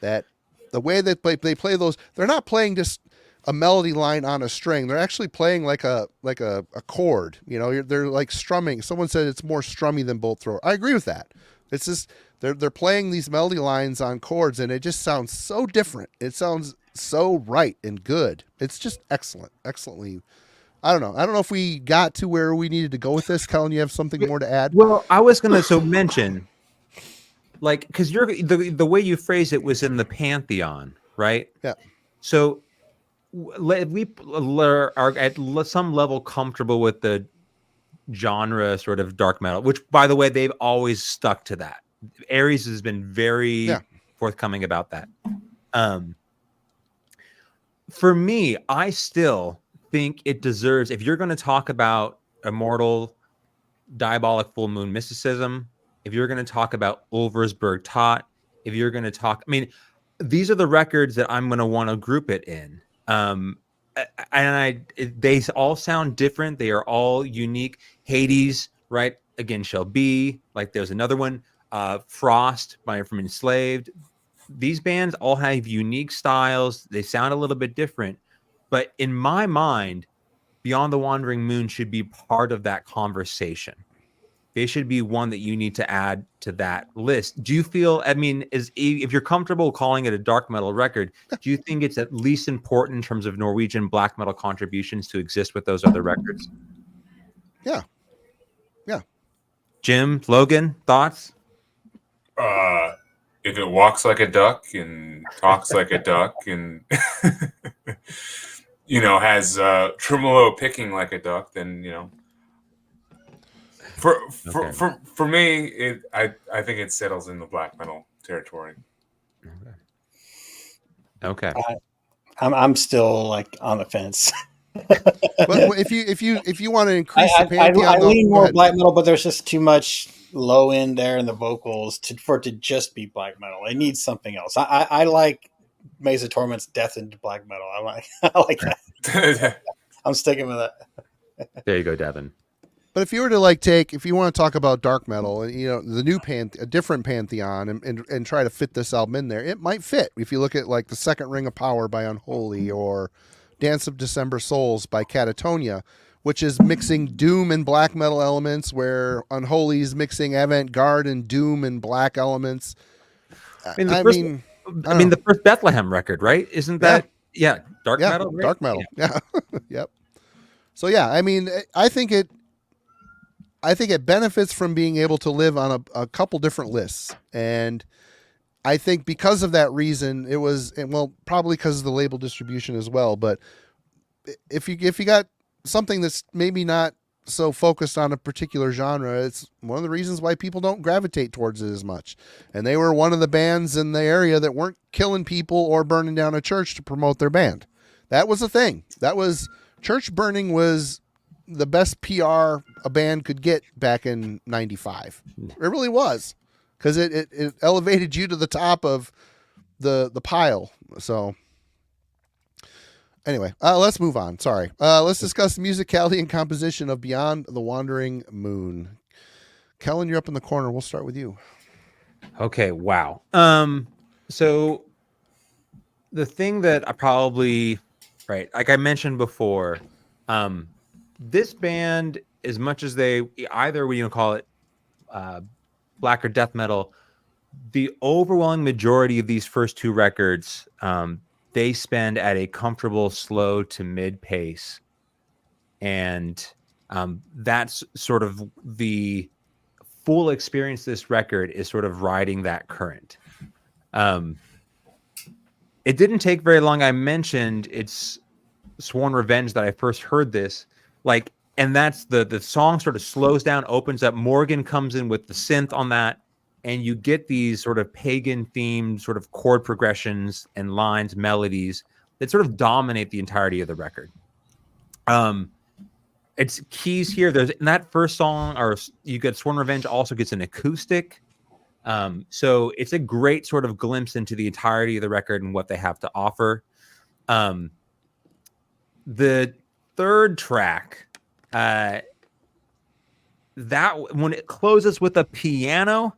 that the way that they play those, they're not playing just a melody line on a string. They're actually playing like a chord. They're like strumming. Someone said it's more strummy than bolt thrower. I agree with that. It's just they're playing these melody lines on chords, and it just sounds so different. It sounds so right and good. It's just excellently. I don't know if we got to where we needed to go with this. Kellen, you have something more to add? Well, I was gonna mention, like, because the way you phrase it was in the pantheon, right? Yeah. So we are at some level comfortable with the genre sort of dark metal, which, by the way, they've always stuck to that. Ares has been very forthcoming about that. For me, I still think it deserves, if you're going to talk about immortal, diabolic full moon mysticism, if you're going to talk about Ulversberg Tot, if you're going to talk, I mean, these are the records that I'm going to want to group it in. They all sound different. They are all unique. Hades, right? Again, shall be. Like there's another one, Frost from Enslaved. These bands all have unique styles. They sound a little bit different. But in my mind, Beyond the Wandering Moon should be part of that conversation. They should be one that you need to add to that list. Do you feel, I mean, if you're comfortable calling it a dark metal record, do you think it's at least important in terms of Norwegian black metal contributions to exist with those other records? Yeah. Yeah. Jim, Logan, thoughts? If it walks like a duck and talks like a duck and has tremolo picking like a duck, then for me, I think it settles in the black metal territory. Okay. I'm still like on the fence. But if you want to increase the pantheon, I lean more black metal, but there's just too much low end there in the vocals for it to just be black metal. It needs something else. I like Maze of Torment's Death into Black Metal. I like that. I'm sticking with it. There you go, Devin. But if you were to if you want to talk about dark metal, and the new a different pantheon, and try to fit this album in there, it might fit. If you look at like the Second Ring of Power by Unholy or Dance of December Souls by Catatonia, which is mixing doom and black metal elements, where Unholy is mixing avant-garde and doom and black elements. I mean, the first Bethlehem record, right? Isn't that dark metal? Right? Dark metal. Yeah. Yep. So yeah, I mean, I think it benefits from being able to live on a couple different lists. And I think because of that reason, it was, probably because of the label distribution as well. But if you got something that's maybe not so focused on a particular genre, it's one of the reasons why people don't gravitate towards it as much. And they were one of the bands in the area that weren't killing people or burning down a church to promote their band. That was a thing. Church burning was the best PR a band could get back in 95. It really was, because it elevated you to the top of the pile. So anyway, let's move on. Sorry. Let's discuss the musicality and composition of Beyond the Wandering Moon. Kellen, you're up in the corner. We'll start with you. Okay. Wow. So the thing that I probably, right, like I mentioned before, this band, as much as they either call it black or death metal, the overwhelming majority of these first two records, they spend at a comfortable slow to mid pace. And that's sort of the full experience. This record is sort of riding that current. It didn't take very long. I mentioned it's Sworn Revenge that I first heard this. And that's the song sort of slows down, opens up. Morgan comes in with the synth on that, and you get these sort of pagan themed sort of chord progressions and lines, melodies that sort of dominate the entirety of the record. It's keys here. There's in that first song, or you get Sworn Revenge also gets an acoustic. So it's a great sort of glimpse into the entirety of the record and what they have to offer. The third track, that when it closes with a piano,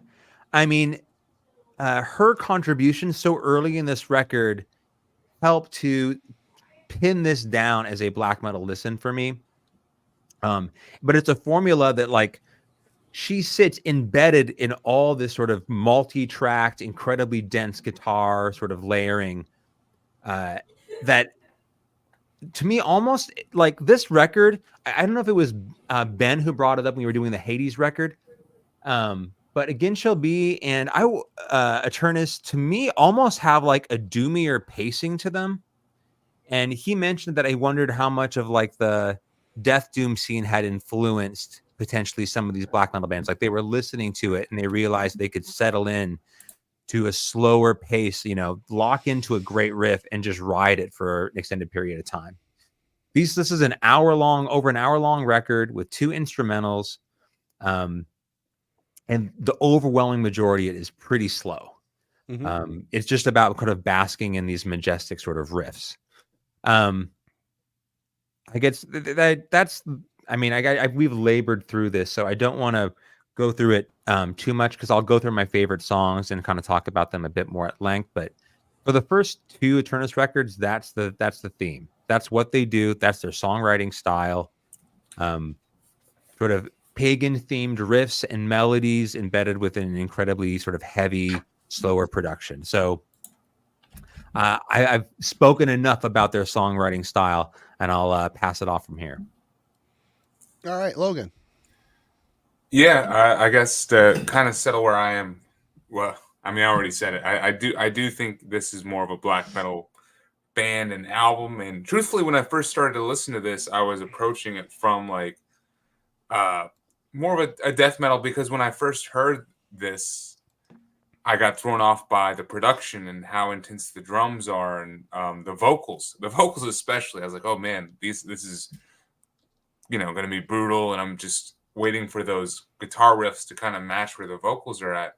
I mean, her contribution so early in this record helped to pin this down as a black metal listen for me. But it's a formula that she sits embedded in all this sort of multi-tracked, incredibly dense guitar sort of layering, that to me, almost like this record, I don't know if it was Ben who brought it up when we were doing the Hades record, but Again Shall Be and Aeternus, to me, almost have like a doomier pacing to them. And he mentioned that he wondered how much of the death doom scene had influenced potentially some of these black metal bands. They were listening to it and they realized they could settle in to a slower pace, lock into a great riff and just ride it for an extended period of time. This is over an hour long record with two instrumentals. And the overwhelming majority of it is pretty slow. It's just about kind of basking in these majestic sort of riffs. I guess that's. I mean, we've labored through this, so I don't want to go through it too much, because I'll go through my favorite songs and kind of talk about them a bit more at length. But for the first two Aeternus records, that's the theme. That's what they do. That's their songwriting style. Sort of pagan themed riffs and melodies embedded within an incredibly sort of heavy, slower production. So I've spoken enough about their songwriting style, and I'll pass it off from here. All right, Logan. Yeah, I guess to kind of settle where I am. Well, I mean, I already said it. I do think this is more of a black metal band and album. And truthfully, when I first started to listen to this, I was approaching it from like more of a death metal, because when I first heard this, I got thrown off by the production and how intense the drums are, and the vocals especially. I was like, oh man, this is going to be brutal, and I'm just waiting for those guitar riffs to kind of match where the vocals are at.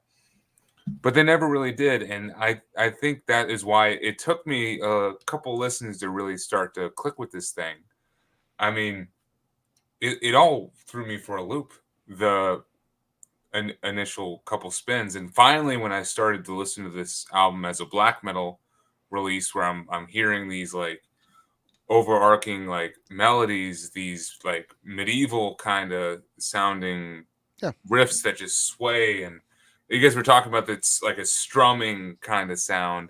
But they never really did, and I think that is why it took me a couple listens to really start to click with this thing. I mean, it all threw me for a loop, the initial couple spins, and finally when I started to listen to this album as a black metal release, where I'm hearing these like overarching like melodies, these like medieval kind of sounding riffs that just sway, and you guys were talking about that's like a strumming kind of sound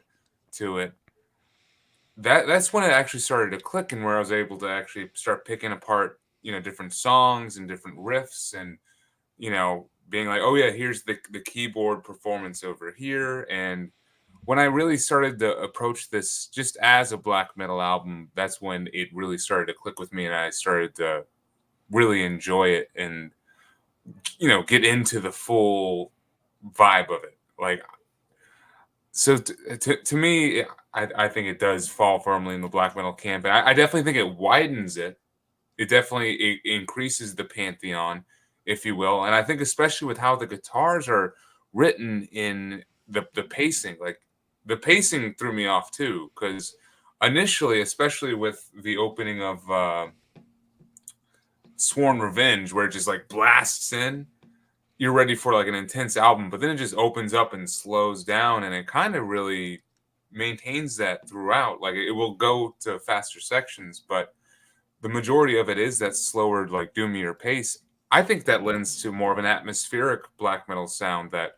to it. That's when it actually started to click, and where I was able to actually start picking apart, different songs and different riffs, and being like, oh yeah, here's the keyboard performance over here. And when I really started to approach this just as a black metal album, that's when it really started to click with me, and I started to really enjoy it and get into the full vibe of it. Like, so to me, I think it does fall firmly in the black metal camp, and I definitely think it widens it. It definitely increases the pantheon, if you will. And I think especially with how the guitars are written in the pacing, like the pacing threw me off too, because initially, especially with the opening of Sworn Revenge, where it just like blasts in, you're ready for like an intense album, but then it just opens up and slows down, and it kind of really maintains that throughout. Like it will go to faster sections, but the majority of it is that slower, like doomier pace. I think that lends to more of an atmospheric black metal sound that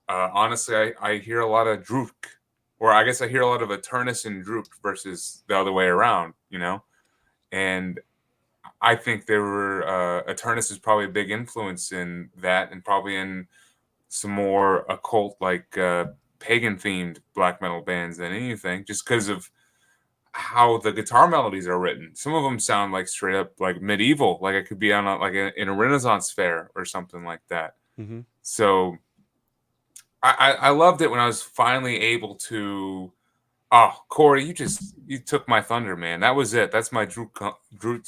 honestly I hear a lot of Druk, or I guess I hear a lot of Aeternus and Druk versus the other way around, and I think there were Aeternus is probably a big influence in that, and probably in some more occult, like pagan themed black metal bands than anything, just because of how the guitar melodies are written. Some of them sound like straight up like medieval, like it could be on in a Renaissance fair or something like that. Mm-hmm. So I loved it when I was finally able to. Oh, Corey, you took my thunder, man. That was it. That's my Druk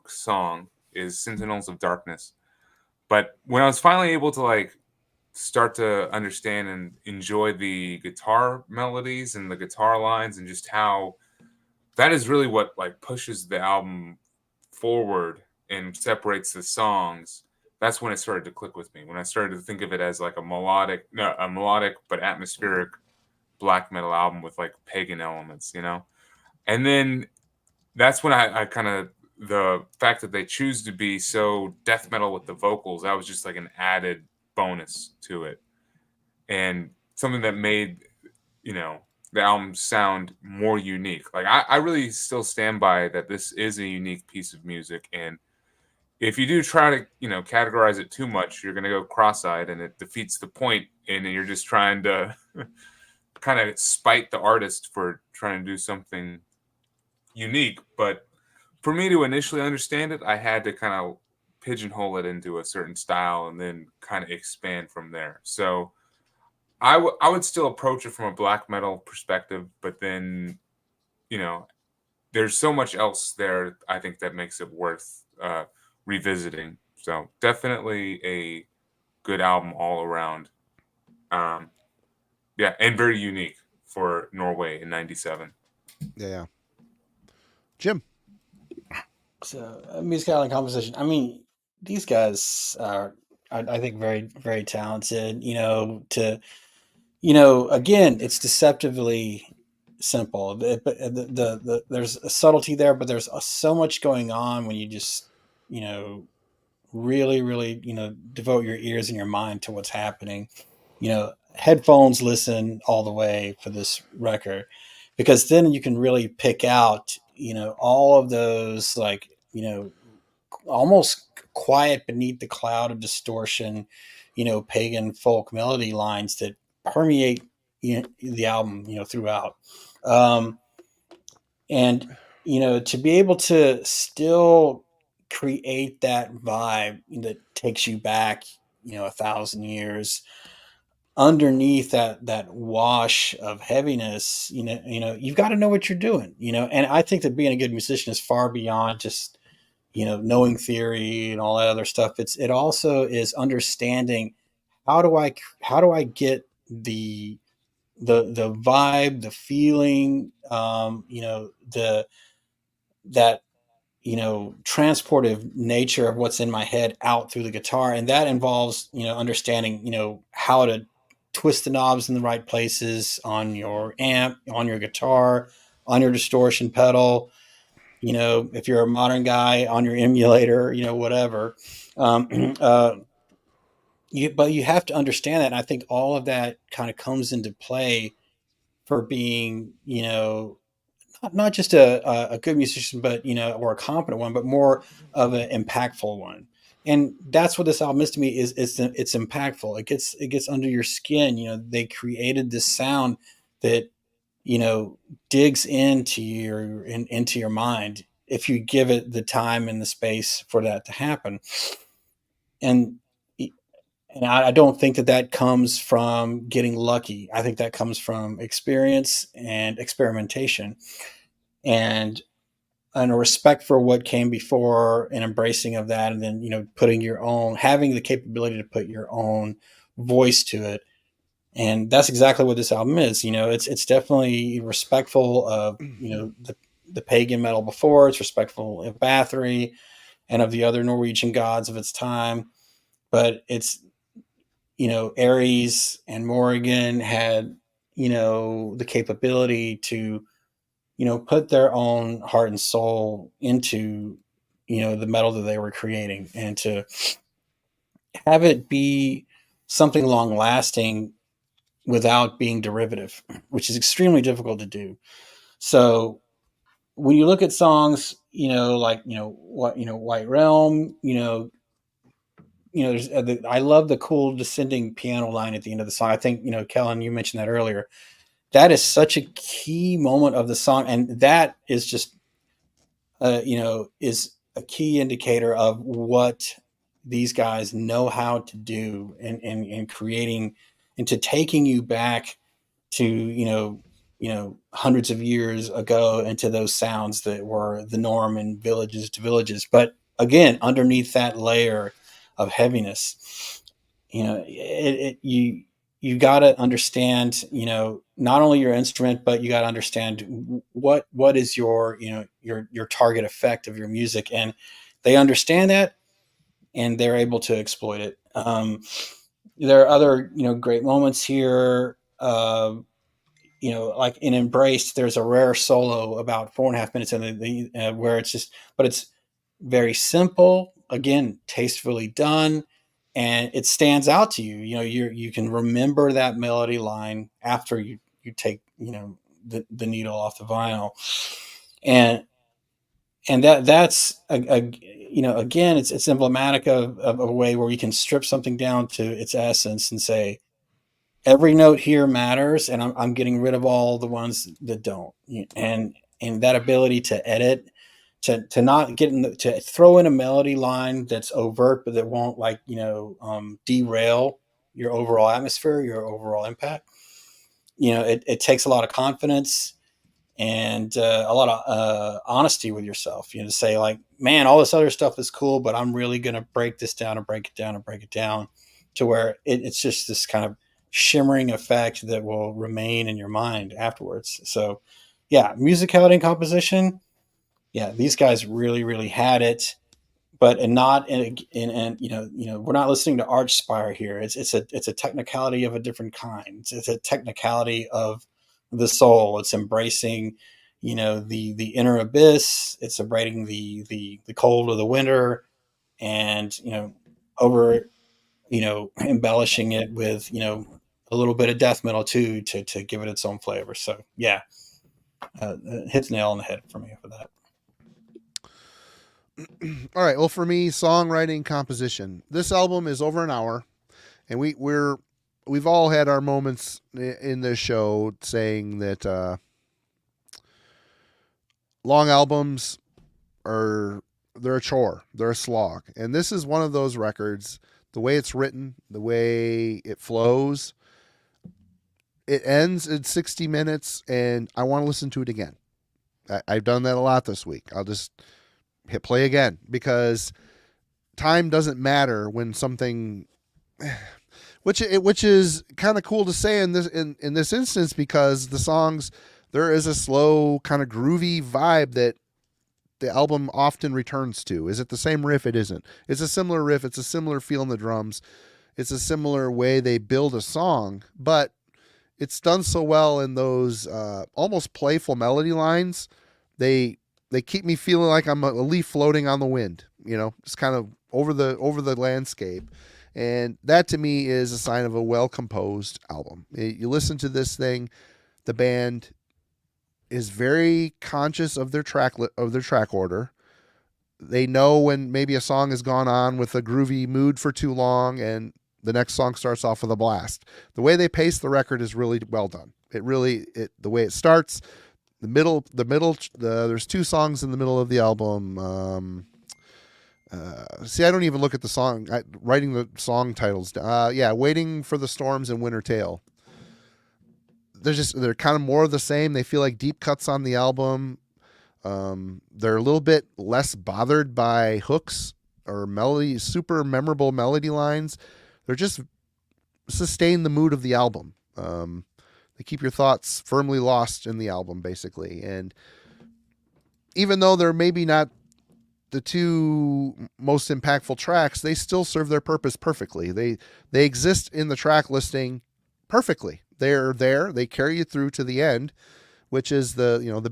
song, is Sentinels of Darkness. But when I was finally able to like start to understand and enjoy the guitar melodies and the guitar lines, and just how that is really what like pushes the album forward and separates the songs, that's when it started to click with me. When I started to think of it as like a melodic but atmospheric black metal album with like pagan elements, and then that's when I kind of, the fact that they choose to be so death metal with the vocals, that was just like an added bonus to it, and something that made the album sound more unique. Like I really still stand by that this is a unique piece of music, and if you do try to categorize it too much, you're going to go cross-eyed, and it defeats the point, and you're just trying to kind of spite the artist for trying to do something unique. But for me to initially understand it, I had to kind of pigeonhole it into a certain style and then kind of expand from there. So I would still approach it from a black metal perspective, but then, there's so much else there, I think, that makes it worth revisiting. So definitely a good album all around. Yeah, and very unique for Norway in '97. Yeah. Jim. So musicality and composition. I mean, these guys are, I think, very, very talented. Again, it's deceptively simple. There's a subtlety there, but there's so much going on when you just, really, really, devote your ears and your mind to what's happening. Headphones listen all the way for this record, because then you can really pick out, all of those, like, almost quiet beneath the cloud of distortion, pagan folk melody lines that permeate the album, throughout. Um, and, to be able to still create that vibe that takes you back, 1,000 years underneath that wash of heaviness, you've got to know what you're doing, and I think that being a good musician is far beyond just, knowing theory and all that other stuff. It also is understanding how do I get the vibe, the feeling, that transportive nature of what's in my head out through the guitar, and that involves understanding how to twist the knobs in the right places on your amp, on your guitar, on your distortion pedal, if you're a modern guy, on your emulator, whatever. um, uh, but you have to understand that, and I think all of that kind of comes into play for being not just a good musician, but or a competent one, but more of an impactful one. And that's what this album is to me. It's impactful. It gets under your skin. They created this sound that digs into your mind if you give it the time and the space for that to happen. And I don't think that comes from getting lucky. I think that comes from experience and experimentation, and a respect for what came before, and embracing of that, and then having the capability to put your own voice to it. And that's exactly what this album is. It's definitely respectful of the pagan metal before. It's respectful of Bathory and of the other Norwegian gods of its time, but it's Ares and Morrigan had the capability to put their own heart and soul into the metal that they were creating, and to have it be something long lasting without being derivative, which is extremely difficult to do. So when you look at songs, like White Realm, I love the cool descending piano line at the end of the song. I think Kellen, you mentioned that earlier. That is such a key moment of the song, and that is just is a key indicator of what these guys know how to do in creating, into taking you back to hundreds of years ago, into those sounds that were the norm in villages to villages, but again underneath that layer of heaviness. You got to understand not only your instrument, but you got to understand what is your your target effect of your music, and they understand that, and they're able to exploit it. There are other great moments here. Like in Embrace, there's a rare solo about 4.5 minutes in where it's just, but it's very simple, again, tastefully done, and it stands out to you. You can remember that melody line after you take the needle off the vinyl, and that's again, it's emblematic of a way where you can strip something down to its essence and say, every note here matters, and I'm getting rid of all the ones that don't. And that ability to edit, to not get to throw in a melody line that's overt, but that won't derail your overall atmosphere, your overall impact. It takes a lot of confidence and a lot of honesty with yourself. To say, like, man, all this other stuff is cool, but I'm really going to break this down and break it down and break it down to where it's just this kind of shimmering effect that will remain in your mind afterwards. So, yeah, musicality and composition. Yeah, these guys really, really had it, but and not in we're not listening to Archspire here. It's a technicality of a different kind. It's a technicality of the soul. It's embracing, the inner abyss. It's embracing the cold of the winter, and over embellishing it with a little bit of death metal too to give it its own flavor. So yeah, it hits the nail on the head for me for that. All right. Well, for me, songwriting, composition. This album is over an hour, and we've all had our moments in this show saying that long albums they're a chore, they're a slog, and this is one of those records. The way it's written, the way it flows, it ends in 60 minutes, and I want to listen to it again. I've done that a lot this week. I'll just hit play again because time doesn't matter when something, which is kind of cool to say in this instance, because the songs, there is a slow kind of groovy vibe that the album often returns to. Is it the same riff? It isn't. It's a similar riff. It's a similar feel in the drums. It's a similar way they build a song, but it's done so well in those almost playful melody lines. They keep me feeling like I'm a leaf floating on the wind, just kind of over the landscape. And that to me is a sign of a well-composed album. You listen to this thing, the band is very conscious of their track order. They know when maybe a song has gone on with a groovy mood for too long and the next song starts off with a blast. The way they pace the record is really well done. The way it starts, there's two songs in the middle of the album. See, I don't even look at the song, writing the song titles. Waiting for the Storms and Winter Tale. They're kind of more of the same. They feel like deep cuts on the album. They're a little bit less bothered by hooks or melody, super memorable melody lines. They're just sustain the mood of the album. They keep your thoughts firmly lost in the album, basically. And even though they're maybe not the two most impactful tracks, they still serve their purpose perfectly. They exist in the track listing perfectly. They're there. They carry you through to the end, which is the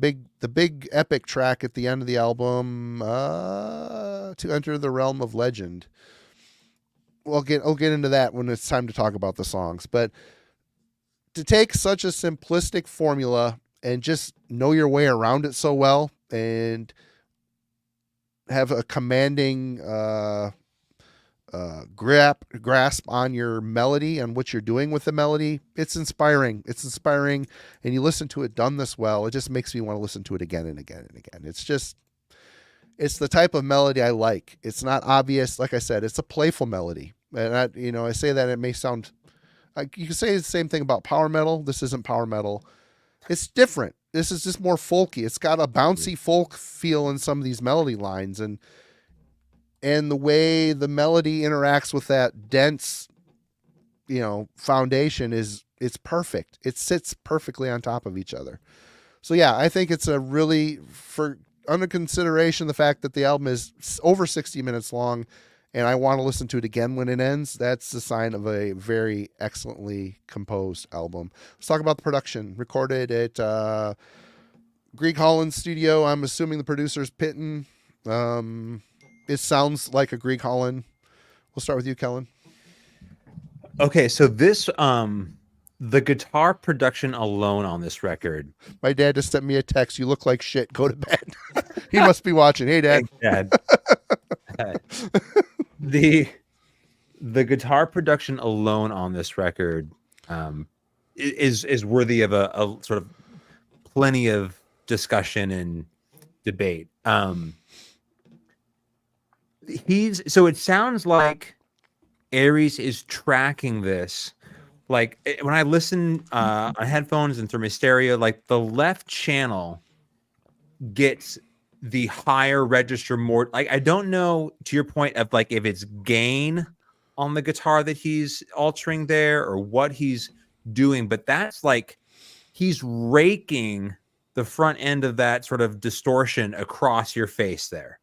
big epic track at the end of the album, To Enter the Realm of Legend. I'll get into that when it's time to talk about the songs. But to take such a simplistic formula and just know your way around it so well and have a commanding grasp on your melody and what you're doing with the melody, it's inspiring. And you listen to it done this well, it just makes me want to listen to it again and again and again. It's the type of melody I like. It's not obvious. Like I said, it's a playful melody. And I say that it may sound like you can say the same thing about power metal. This isn't power metal. It's different. This is just more folky. It's got a bouncy folk feel in some of these melody lines, and the way the melody interacts with that dense, foundation it's perfect. It sits perfectly on top of each other. So yeah, I think it's a really, for under consideration the fact that the album is over 60 minutes long and I want to listen to it again when it ends, that's the sign of a very excellently composed album. Let's talk about the production. Recorded at Greg Holland's studio. I'm assuming the producer's Pitton. It sounds like a Greg Holland. We'll start with you, Kellen. Okay, so this the guitar production alone on this record. My dad just sent me a text. You look like shit. Go to bed. He must be watching. Hey, Dad. The guitar production alone on this record is worthy of a sort of plenty of discussion and debate. So it sounds like Aries is tracking this. Like when I listen on headphones and through my stereo, like the left channel gets the higher register more. Like I don't know, to your point of like if it's gain on the guitar that he's altering there or what he's doing, but that's like he's raking the front end of that sort of distortion across your face there.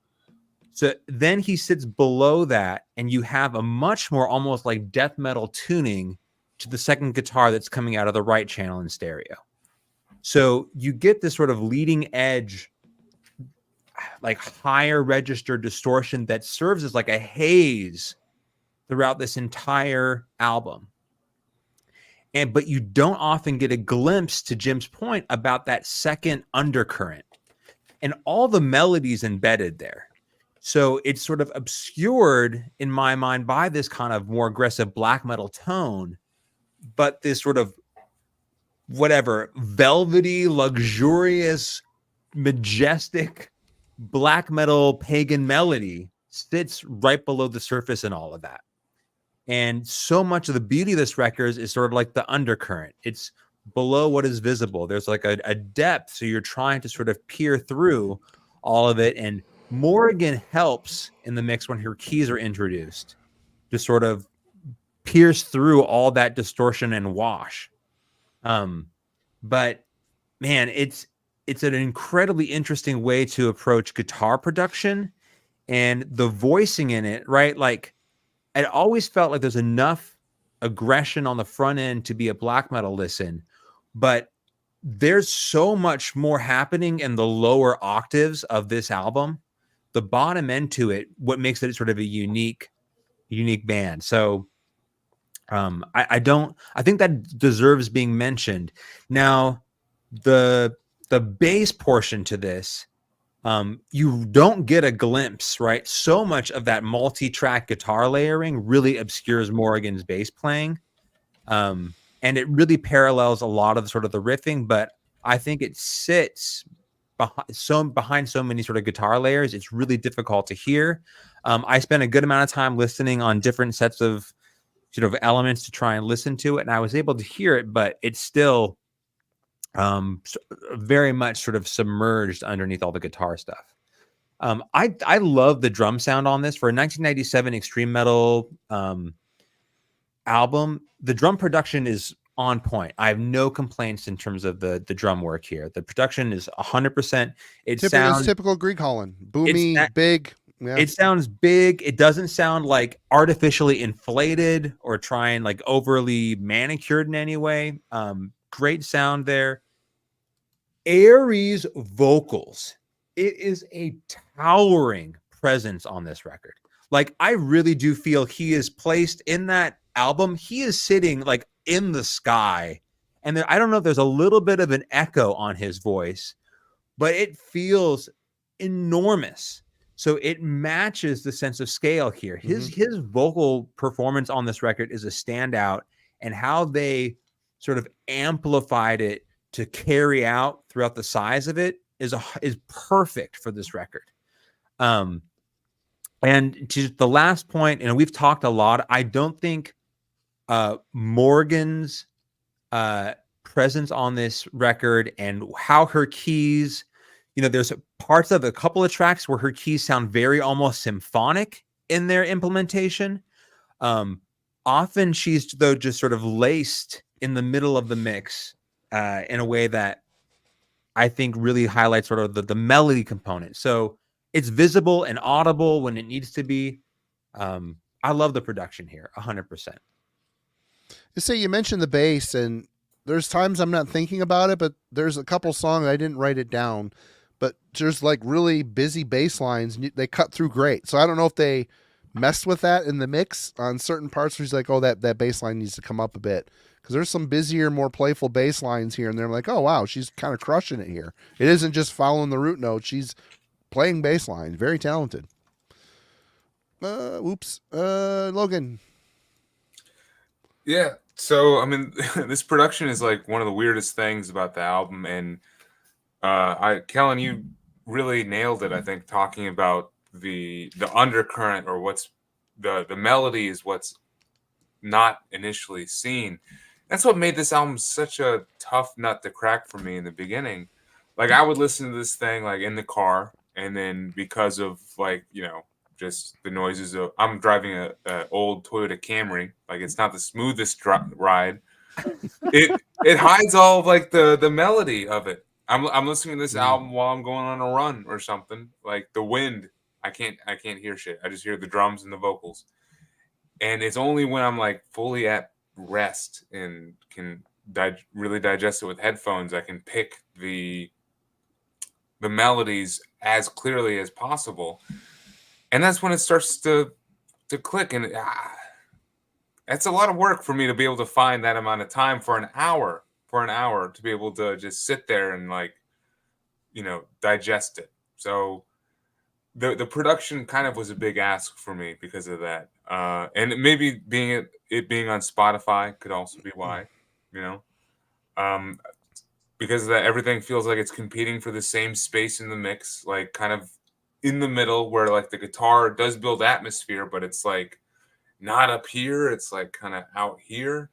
So then he sits below that, and you have a much more almost like death metal tuning to the second guitar that's coming out of the right channel in stereo. So you get this sort of leading edge, like higher register distortion that serves as like a haze throughout this entire album. But you don't often get a glimpse, to Jim's point, about that second undercurrent and all the melodies embedded there. So it's sort of obscured in my mind by this kind of more aggressive black metal tone, but this sort of whatever velvety, luxurious, majestic black metal pagan melody sits right below the surface in all of that. And so much of the beauty of this record is sort of like the undercurrent. It's below what is visible. There's like a depth. So you're trying to sort of peer through all of it. And Morrigan helps in the mix when her keys are introduced to sort of pierce through all that distortion and wash. But man, it's an incredibly interesting way to approach guitar production and the voicing in it, right? Like, it always felt like there's enough aggression on the front end to be a black metal listen, but there's so much more happening in the lower octaves of this album. The bottom end to it, what makes it sort of a unique band. So I think that deserves being mentioned. Now, the bass portion to this, you don't get a glimpse, right? So much of that multi-track guitar layering really obscures Morrigan's bass playing. And it really parallels a lot of sort of the riffing, but I think it sits behind so many sort of guitar layers. It's really difficult to hear. I spent a good amount of time listening on different sets of sort of elements to try and listen to it, and I was able to hear it, but it's still very much sort of submerged underneath all the guitar stuff. I love the drum sound on this. For a 1997 extreme metal album, the drum production is on point. I have no complaints in terms of the drum work here. The production is 100%. It sounds typical Greek Holland, boomy, big. Yeah. It sounds big. It doesn't sound like artificially inflated or trying like overly manicured in any way. Great sound there. Aries vocals. It is a towering presence on this record. Like, I really do feel he is placed in that album. He is sitting like in the sky. And there, I don't know if there's a little bit of an echo on his voice, but it feels enormous. So it matches the sense of scale here. His vocal performance on this record is a standout, and how they sort of amplified it to carry out throughout the size of it is perfect for this record. And to the last point, and we've talked a lot, I don't think Morgan's presence on this record and how her keys, there's parts of a couple of tracks where her keys sound very almost symphonic in their implementation. Often she's, though, just sort of laced in the middle of the mix in a way that I think really highlights sort of the melody component. So it's visible and audible when it needs to be. I love the production here, 100%. You mentioned the bass, and there's times I'm not thinking about it, but there's a couple songs I didn't write it down, but there's like really busy bass lines. They cut through great. So I don't know if they messed with that in the mix on certain parts where he's like, oh, that bass line needs to come up a bit. Because there's some busier, more playful bass lines here, and they're like, oh, wow, she's kind of crushing it here. It isn't just following the root note. She's playing bass lines. Very talented. Logan. Yeah. So, I mean, this production is like one of the weirdest things about the album. And Kellen, you really nailed it, I think, talking about the undercurrent, or what's the melody is what's not initially seen. That's what made this album such a tough nut to crack for me in the beginning. Like, I would listen to this thing like in the car, and then because of like, just the noises of. I'm driving a old Toyota Camry. Like it's not the smoothest ride. It hides all of like the melody of it. I'm listening to this album while I'm going on a run or something. Like the wind, I can't hear shit. I just hear the drums and the vocals. And it's only when I'm like fully at rest and can really digest it with headphones, I can pick the melodies as clearly as possible. And that's when it starts to click. And that's a lot of work for me to be able to find that amount of time for an hour to be able to just sit there and like, digest it. So the production kind of was a big ask for me because of that. And maybe it being on Spotify could also be why, because of that, everything feels like it's competing for the same space in the mix, like kind of in the middle where like the guitar does build atmosphere, but it's like not up here. It's like kind of out here.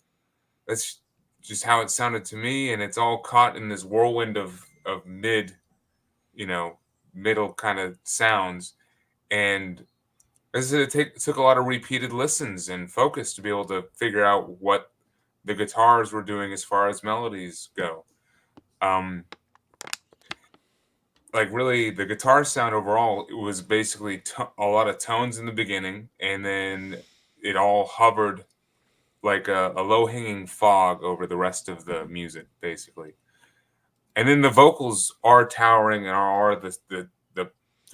That's just how it sounded to me. And it's all caught in this whirlwind of middle kind of sounds. And as it took a lot of repeated listens and focus to be able to figure out what the guitars were doing as far as melodies go. Like really the guitar sound overall, it was basically a lot of tones in the beginning, and then it all hovered like a low-hanging fog over the rest of the music, basically. And then the vocals are towering and are the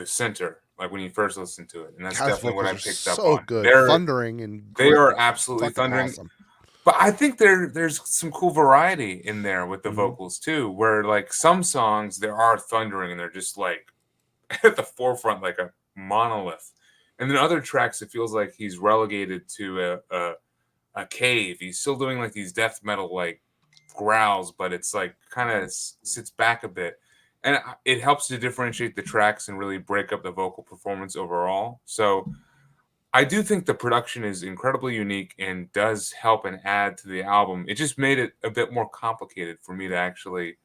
center, like when you first listen to it. And that's definitely what I picked up on. Good. They're Thundering and they are absolutely thundering. Awesome. But I think there's some cool variety in there with the vocals too, where like some songs there are thundering and they're just like at the forefront like a monolith. And then other tracks it feels like he's relegated to a cave. He's still doing like these death metal like growls, but it's like kind of sits back a bit. And it helps to differentiate the tracks and really break up the vocal performance overall. So I do think the production is incredibly unique and does help and add to the album. It just made it a bit more complicated for me to actually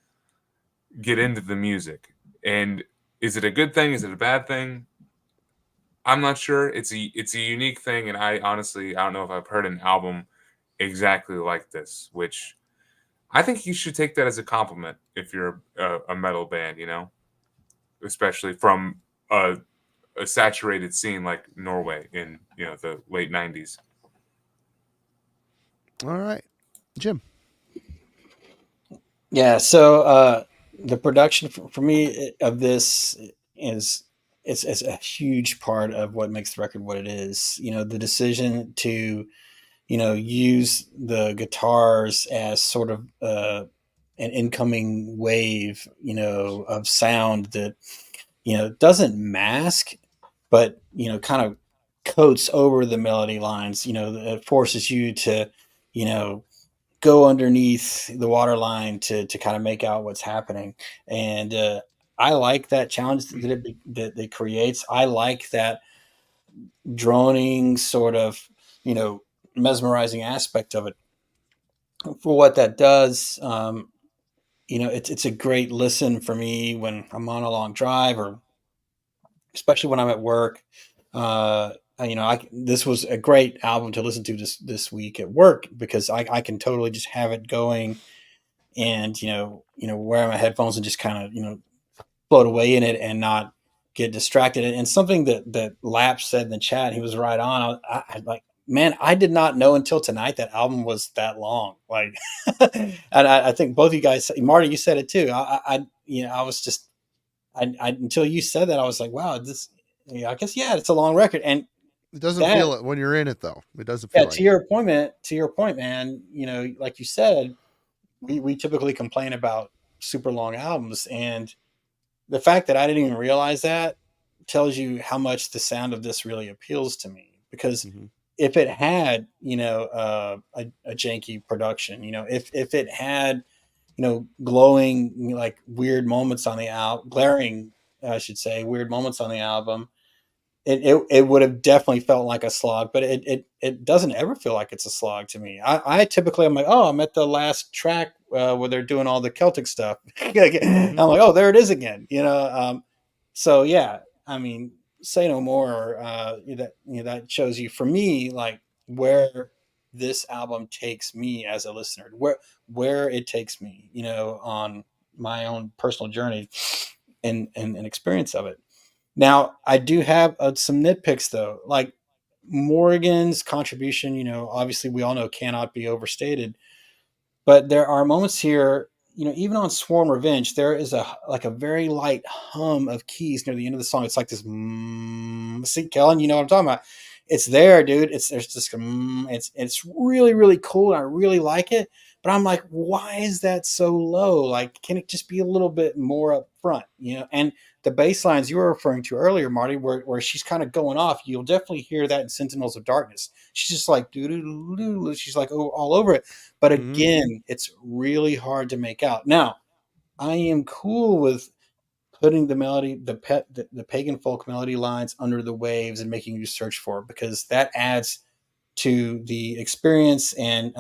get into the music. And is it a good thing? Is it a bad thing? I'm not sure. It's a unique thing, and I don't know if I've heard an album exactly like this, which I think you should take that as a compliment if you're a metal band, especially from a saturated scene like Norway in the late 90s. All right, Jim. Yeah, so the production for me of this is it's a huge part of what makes the record what it is. The decision to use the guitars as sort of an incoming wave of sound that doesn't mask, but kind of coats over the melody lines. It forces you to go underneath the water line to kind of make out what's happening. And I like that challenge that it creates. I like that droning sort of mesmerizing aspect of it. For what that does, it's a great listen for me when I'm on a long drive, or especially when I'm at work. This was a great album to listen to this week at work, because I can totally just have it going and wear my headphones and just kind of float away in it and not get distracted. And something that Lap said in the chat, he was right on. I like, man, I did not know until tonight that album was that long. Like, and I think both of you guys, Marty, you said it too. I was just, until you said that, I was like, wow, I guess, it's a long record. And it doesn't feel it when you're in it, though. It doesn't feel like to your point, man, like you said, we typically complain about super long albums, and the fact that I didn't even realize that tells you how much the sound of this really appeals to me. Because if it had, a janky production, if it had, glowing, like weird moments on the glaring, I should say, weird moments on the album, it would have definitely felt like a slog. But it doesn't ever feel like it's a slog to me. I typically, I'm like, oh, I'm at the last track where they're doing all the Celtic stuff. I'm like, oh, there it is again. So yeah, I mean, Say No More, that shows you, for me, like where this album takes me as a listener, where it takes me, on my own personal journey and experience of it. Now, I do have some nitpicks though, like Morgan's contribution. Obviously, we all know cannot be overstated, but there are moments here, even on Sworn Revenge, there is a very light hum of keys near the end of the song. It's like this, see, Kellen, you know what I'm talking about. It's there, dude. There's just, it's really, really cool. And I really like it, but I'm like, why is that so low? Like, can it just be a little bit more up front, And the bass lines you were referring to earlier, Marty, where she's kind of going off, you'll definitely hear that in Sentinels of Darkness. She's just like, doo-doo-doo-doo. She's like, oh, all over it. But again, it's really hard to make out. Now, I am cool with putting the melody, the pagan folk melody lines under the waves and making you search for it, because that adds to the experience, and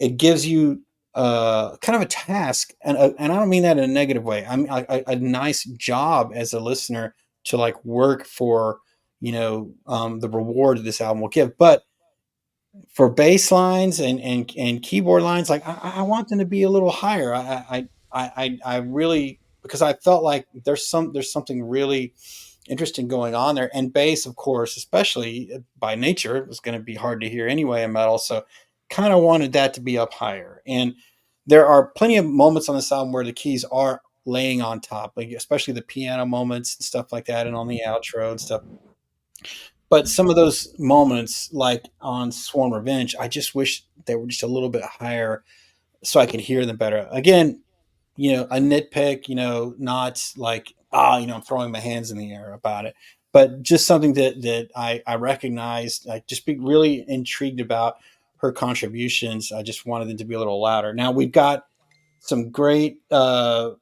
it gives you kind of a task, and I don't mean that in a negative way. I mean a nice job as a listener to like work for the reward this album will give, but for bass lines and keyboard lines, like I want them to be a little higher. I really, because I felt like there's something really interesting going on there. And bass, of course, especially by nature, it was going to be hard to hear anyway in metal. So kind of wanted that to be up higher. And there are plenty of moments on this album where the keys are laying on top, like especially the piano moments and stuff like that, and on the outro and stuff. But some of those moments, like on Sworn Revenge, I just wish they were just a little bit higher so I could hear them better. Again, a nitpick, not like, I'm throwing my hands in the air about it, but just something that I recognized, I just be really intrigued about her contributions. I just wanted them to be a little louder. Now we've got some great, the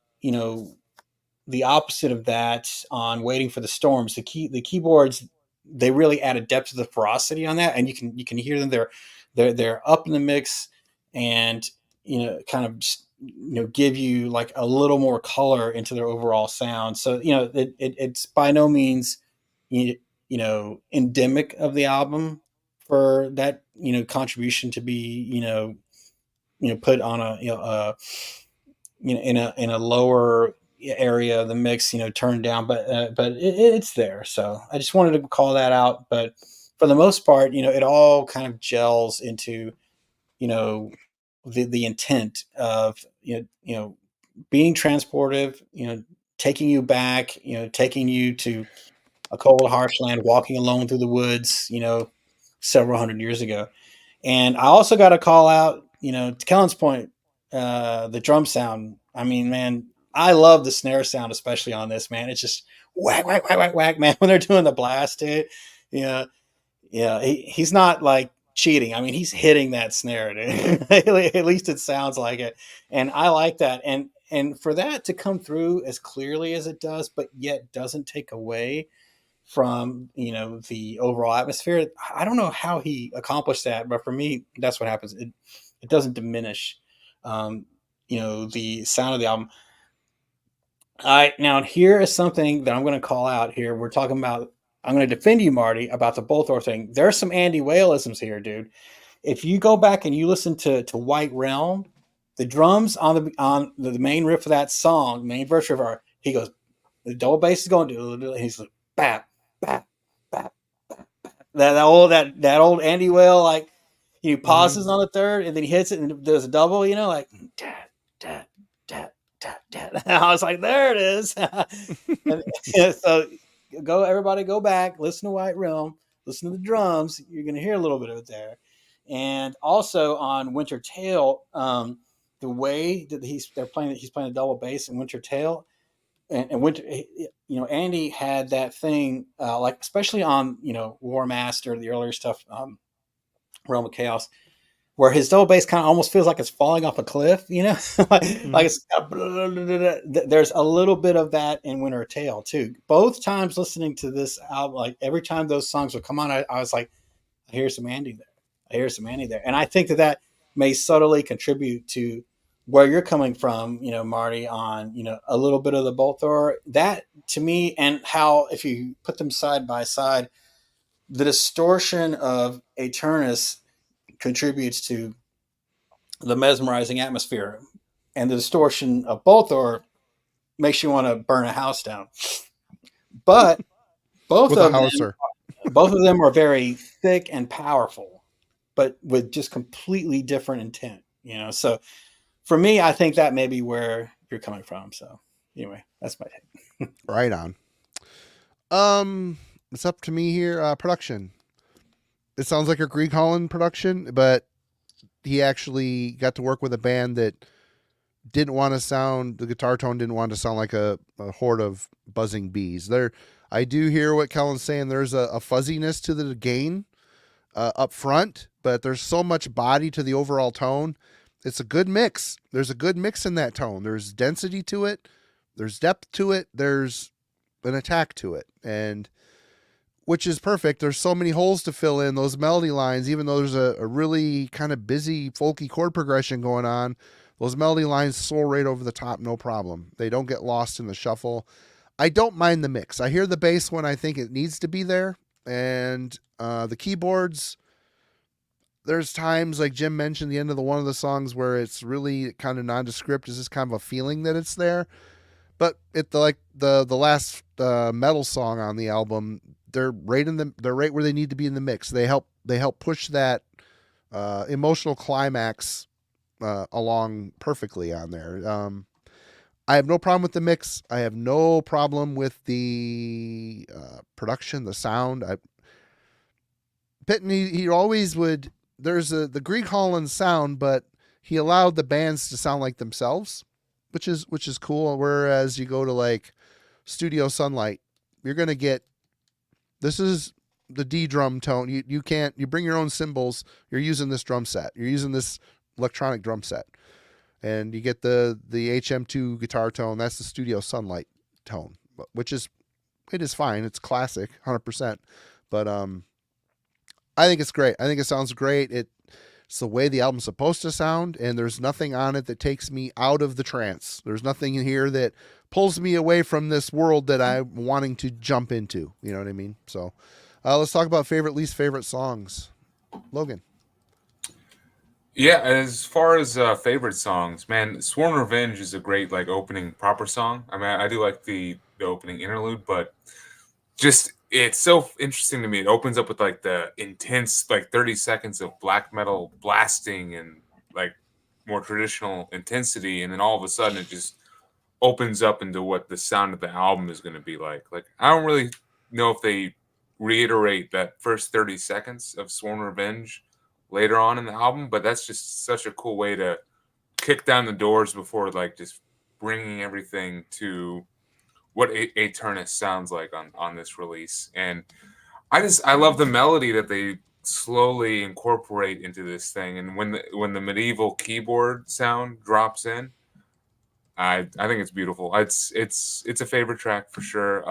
opposite of that on Waiting for the Storms. The keyboards, they really add a depth to the ferocity on that, and you can hear them. They're up in the mix, and kind of give you like a little more color into their overall sound. So it's by no means endemic of the album for that contribution to be put on in a lower area of the mix, turned down, but it's there. So I just wanted to call that out. But for the most part, it all kind of gels into the intent of being transportive, taking you back, taking you to a cold, harsh land, walking alone through the woods, several hundred years ago. And I also got to call out, to Kellen's point, the drum sound. I mean, man, I love the snare sound, especially on this, man. It's just whack, whack, whack, whack, whack, man. When they're doing the blast, dude, yeah, he's not like cheating. I mean, he's hitting that snare, dude. At least it sounds like it, and I like that. And for that to come through as clearly as it does, but yet doesn't take away from the overall atmosphere. I don't know how he accomplished that, but for me, that's what happens. It doesn't diminish the sound of the album. Now here is something that I'm going to call out here. We're talking about, I'm going to defend you, Marty, about the Bolthor thing. There's some Andy Whale-isms here, dude. If you go back and you listen to White Realm, the drums on the main riff of that song, main verse riff, he goes, the double bass is going to, he's like, bap, bap, bap, bap, bap. That old Andy Whale, like he pauses on the third and then he hits it and does a double, like dat, dat, dat, dat, dat. I was like, there it is. So everybody go back, listen to White Realm, listen to the drums. You're gonna hear a little bit of it there. And also on Winter Tale, the way that he's playing a double bass in Winter Tale. And Winter, Andy had that thing, like especially on War Master, the earlier stuff, Realm of Chaos, where his double bass kind of almost feels like it's falling off a cliff, like it's there's a little bit of that in Winter Tale too. Both times listening to this album, like every time those songs would come on, I was like, I hear some Andy there, and I think that may subtly contribute to where you're coming from, Marty, on, a little bit of the Bolthor, that to me, and how, if you put them side by side, the distortion of Aeternus contributes to the mesmerizing atmosphere, and the distortion of Bolthor makes you want to burn a house down. But both With a of them, houser. both of them are very thick and powerful, but with just completely different intent. So for me, I think that may be where you're coming from. So anyway, that's my take. Right on. It's up to me here. Production. It sounds like a Greg Holland production, but he actually got to work with a band that didn't want to sound, the guitar tone didn't want to sound like a horde of buzzing bees. I do hear what Kellen's saying. There's a fuzziness to the gain up front, but there's so much body to the overall tone. It's a good mix. There's a good mix in that tone. There's density to it. There's depth to it. There's an attack to it. And which is perfect. There's so many holes to fill in those melody lines, even though there's a really kind of busy folky chord progression going on. Those melody lines soar right over the top, no problem. They don't get lost in the shuffle. I don't mind the mix. I hear the bass when I think it needs to be there. And the keyboards, there's times, like Jim mentioned, the end of one of the songs where it's really kind of nondescript. It's just kind of a feeling that it's there. But the last metal song on the album, they're right where they need to be in the mix. They help push that emotional climax along perfectly on there. I have no problem with the mix. I have no problem with the production, the sound. Pitton, he always would. There's the Greg Holland sound, but he allowed the bands to sound like themselves, which is cool. Whereas you go to like Studio Sunlight, you're gonna get, this is the D drum tone. You bring your own cymbals. You're using this drum set. You're using this electronic drum set, and you get the HM2 guitar tone. That's the Studio Sunlight tone, it is fine. It's classic, 100%. But I think it's great. I think it sounds great. It's the way the album's supposed to sound, and there's nothing on it that takes me out of the trance. There's nothing in here that pulls me away from this world that I'm wanting to jump into. You know what I mean? So let's talk about least favorite songs. Logan. Yeah, as far as favorite songs, man, Sworn Revenge is a great opening proper song. I mean, I do like the opening interlude, but just it's so interesting to me. It opens up with the intense 30 seconds of black metal blasting and more traditional intensity, and then all of a sudden it just opens up into what the sound of the album is going to be like. I don't really know if they reiterate that first 30 seconds of Sworn Revenge later on in the album, but that's just such a cool way to kick down the doors before just bringing everything to what Aeternus sounds like on this release. And I love the melody that they slowly incorporate into this thing. And when the medieval keyboard sound drops in, I think it's beautiful. It's a favorite track for sure.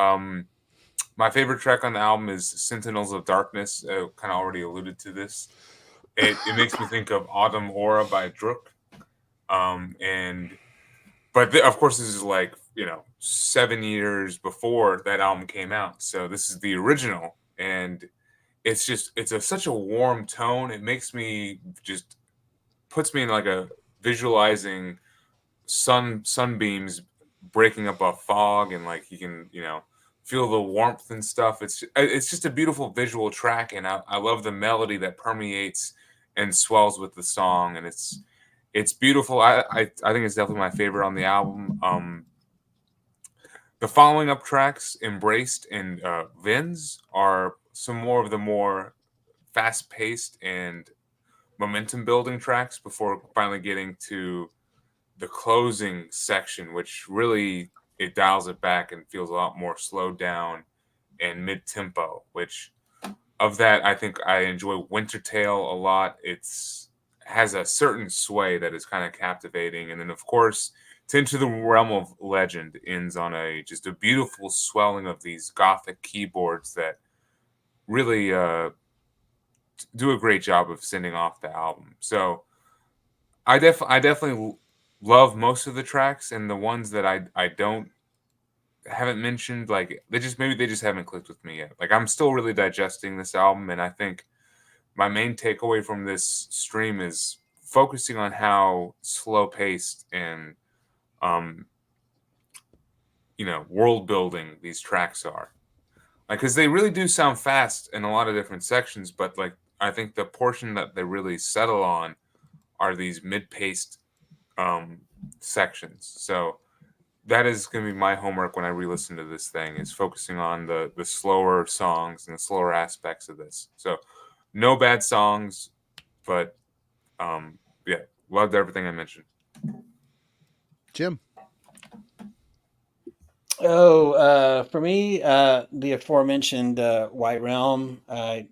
My favorite track on the album is Sentinels of Darkness. Kind of already alluded to this. It makes me think of Autumn Aura by Drook. But of course this is 7 years before that album came out. So this is the original, and it's such a warm tone. It makes me puts me in a visualizing sunbeams breaking up a fog, and you can feel the warmth and stuff. It's just a beautiful visual track, and I love the melody that permeates and swells with the song, and it's beautiful. I think it's definitely my favorite on the album. The following up tracks, Embraced and Vins, are some more of the more fast-paced and momentum-building tracks before finally getting to the closing section, which really it dials it back and feels a lot more slowed down and mid-tempo, which of that I think I enjoy Wintertale a lot. It's has a certain sway that is kind of captivating. And then of course, Into the Realm of Legend ends on just a beautiful swelling of these gothic keyboards that really do a great job of sending off the album. So I definitely love most of the tracks, and the ones that I haven't mentioned, like maybe they just haven't clicked with me yet. Like I'm still really digesting this album, and I think my main takeaway from this stream is focusing on how slow paced and world building these tracks are. Like, because they really do sound fast in a lot of different sections, but like I think the portion that they really settle on are these mid-paced sections. So that is going to be my homework when I re-listen to this thing, is focusing on the slower songs and the slower aspects of this. So no bad songs, but yeah, loved everything I mentioned. Jim. For me, the aforementioned White Realm, I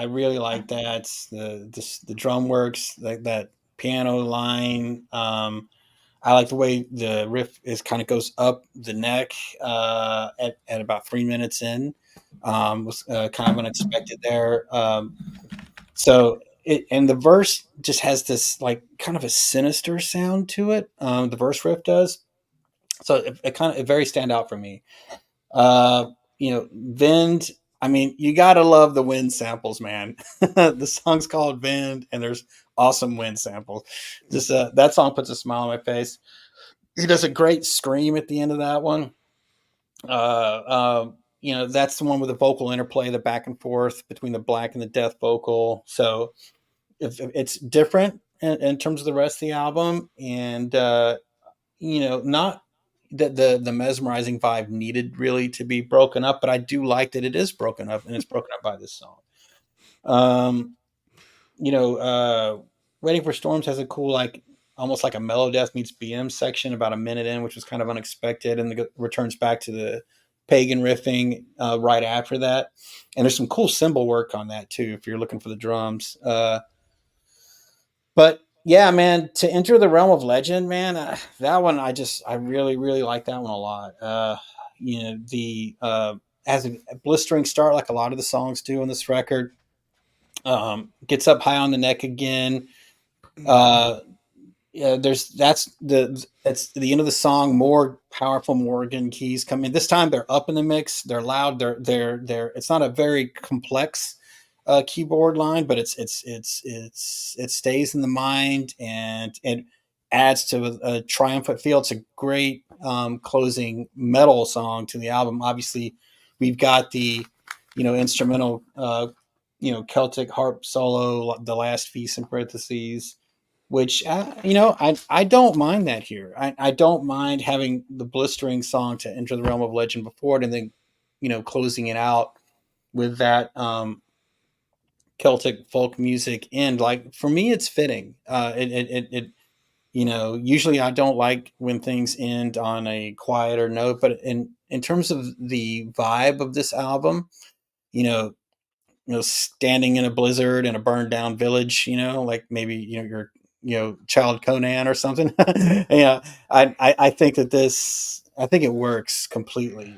really like that. The drum works, like that piano line. I like the way the riff kind of goes up the neck at about 3 minutes in. Was kind of unexpected there. And the verse just has this like kind of a sinister sound to it. The verse riff does. So it very stand out for me. Wind. I mean, you gotta love the wind samples, man. The song's called Wind, and there's awesome wind samples. Just that song puts a smile on my face. He does a great scream at the end of that one. That's the one with the vocal interplay, the back and forth between the black and the death vocal. So if it's different in terms of the rest of the album, and not that the mesmerizing vibe needed really to be broken up, but I do like that it is broken up, and it's broken up by this song. Waiting for Storms has a cool, like almost like a Melodeath meets BM section about a minute in, which was kind of unexpected, and it returns back to the Pagan riffing right after that. And there's some cool cymbal work on that too, if you're looking for the drums. But yeah, man, to enter the realm of legend, man, that one I really, really like that one a lot. As a blistering start, like a lot of the songs do on this record, gets up high on the neck again. That's the end of the song. More powerful Morgan keys come in. This time they're up in the mix. They're loud. They're. It's not a very complex keyboard line, but it stays in the mind and adds to a triumphant feel. It's a great closing metal song to the album. Obviously, we've got the instrumental Celtic harp solo, the last feast in parentheses, which I don't mind that here. I don't mind having the blistering song to enter the realm of legend before it, and then closing it out with that Celtic folk music end. Like, for me, it's fitting. Usually I don't like when things end on a quieter note, but in terms of the vibe of this album, standing in a blizzard in a burned down village, like maybe, you're, Child Conan or something. Yeah. I think I think it works completely.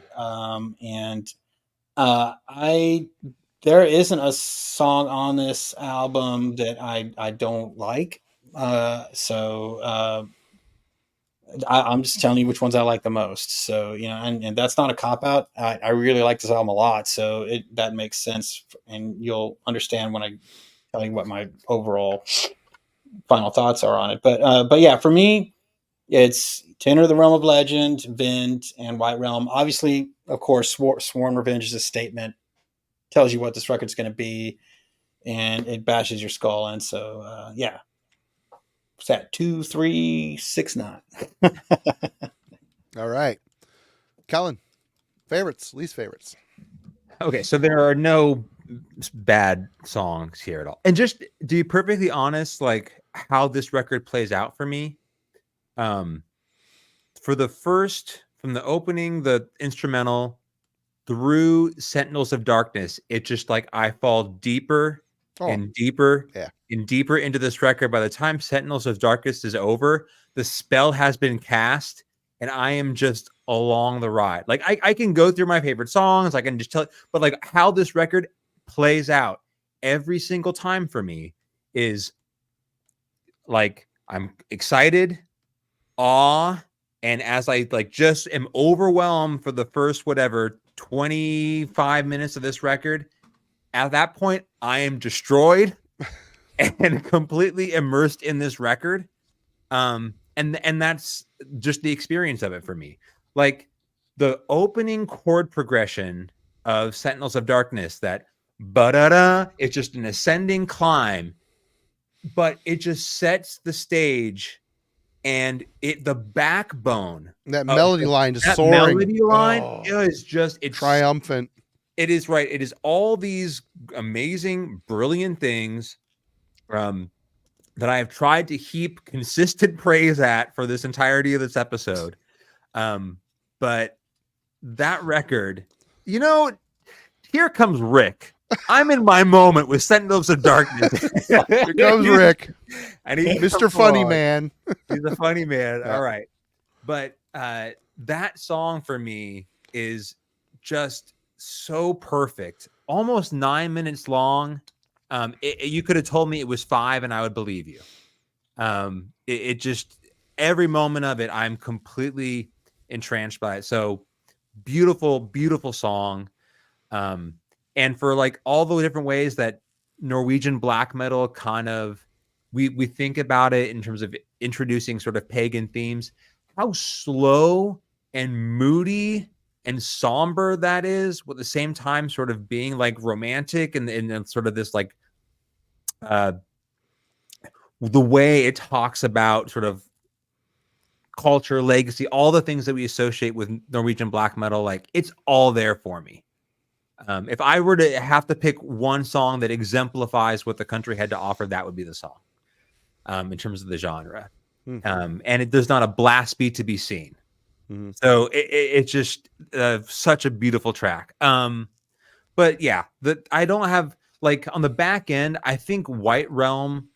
There isn't a song on this album that I don't like. I'm just telling you which ones I like the most. So, and that's not a cop out. I really like this album a lot. So that makes sense. And you'll understand when I tell you what my overall final thoughts are on it. But yeah, for me, it's to enter the realm of legend, Vind, and White Realm. Obviously, of course, Sworn Revenge is a statement, tells you what this record's going to be, and it bashes your skull in. So, yeah. What's that? 2, 3, 6, 9. All right. Colin, favorites, least favorites. Okay, so there are no bad songs here at all. And just to be perfectly honest, like how this record plays out for me, from the opening, the instrumental through Sentinels of Darkness, it just like I fall deeper and deeper and deeper into this record. By the time Sentinels of Darkness is over, the spell has been cast and I am just along the ride. Like I can go through my favorite songs, I can just tell, but like how this record plays out every single time for me is like I'm excited, awe, and as I like just am overwhelmed for the first 25 minutes of this record, at that point I am destroyed and completely immersed in this record. And that's just the experience of it for me. Like the opening chord progression of Sentinels of Darkness, that ba-da-da, it's just an ascending climb, but it just sets the stage, and the backbone, that melody line is that soaring. melody line is just, it's triumphant. It is right. It is all these amazing, brilliant things that I have tried to heap consistent praise at for this entirety of this episode. But that record, here comes Rick. I'm in my moment with Sentinels of Darkness. Here comes Rick. And he's Mr. Funny Man. He's a funny man. Yeah. All right. But that song for me is just so perfect. Almost 9 minutes long. You could have told me it was 5 and I would believe you. It just, every moment of it, I'm completely entranced by it. So beautiful, beautiful song. And for like all the different ways that Norwegian black metal kind of, we think about it in terms of introducing sort of pagan themes, how slow and moody and somber that is, at the same time sort of being like romantic and sort of this like the way it talks about sort of culture, legacy, all the things that we associate with Norwegian black metal, like it's all there for me. If I were to have to pick one song that exemplifies what the country had to offer, that would be the song, in terms of the genre. Mm-hmm. And there's not a blast beat to be seen. Mm-hmm. So it's just such a beautiful track. But yeah, I don't have, like, on the back end, I think White Realm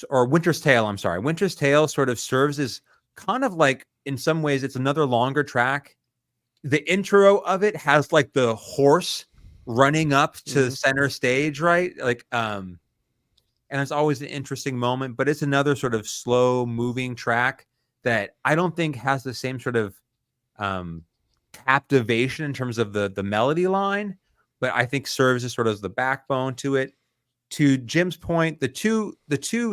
or Winter's Tale, Winter's Tale sort of serves as kind of like, in some ways, it's another longer track. The intro of it has like the horse running up to center stage, right? Like, and it's always an interesting moment, but it's another sort of slow moving track that I don't think has the same sort of captivation in terms of the melody line, but I think serves as sort of the backbone to it. To Jim's point, the two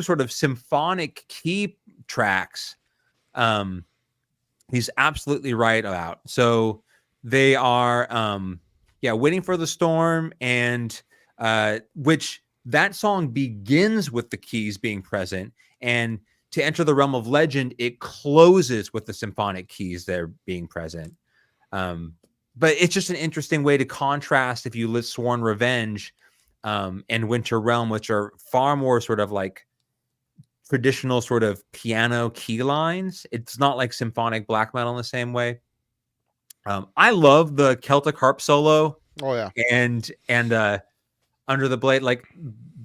sort of symphonic key tracks, he's absolutely right about. So they are, Waiting for the Storm, and which that song begins with the keys being present, and to Enter the Realm of Legend, it closes with the symphonic keys there being present. But it's just an interesting way to contrast if you list Sworn Revenge and Winter Realm, which are far more sort of like traditional sort of piano key lines. It's not like symphonic black metal in the same way. I love the Celtic harp solo. Oh yeah. And Under the Blade, like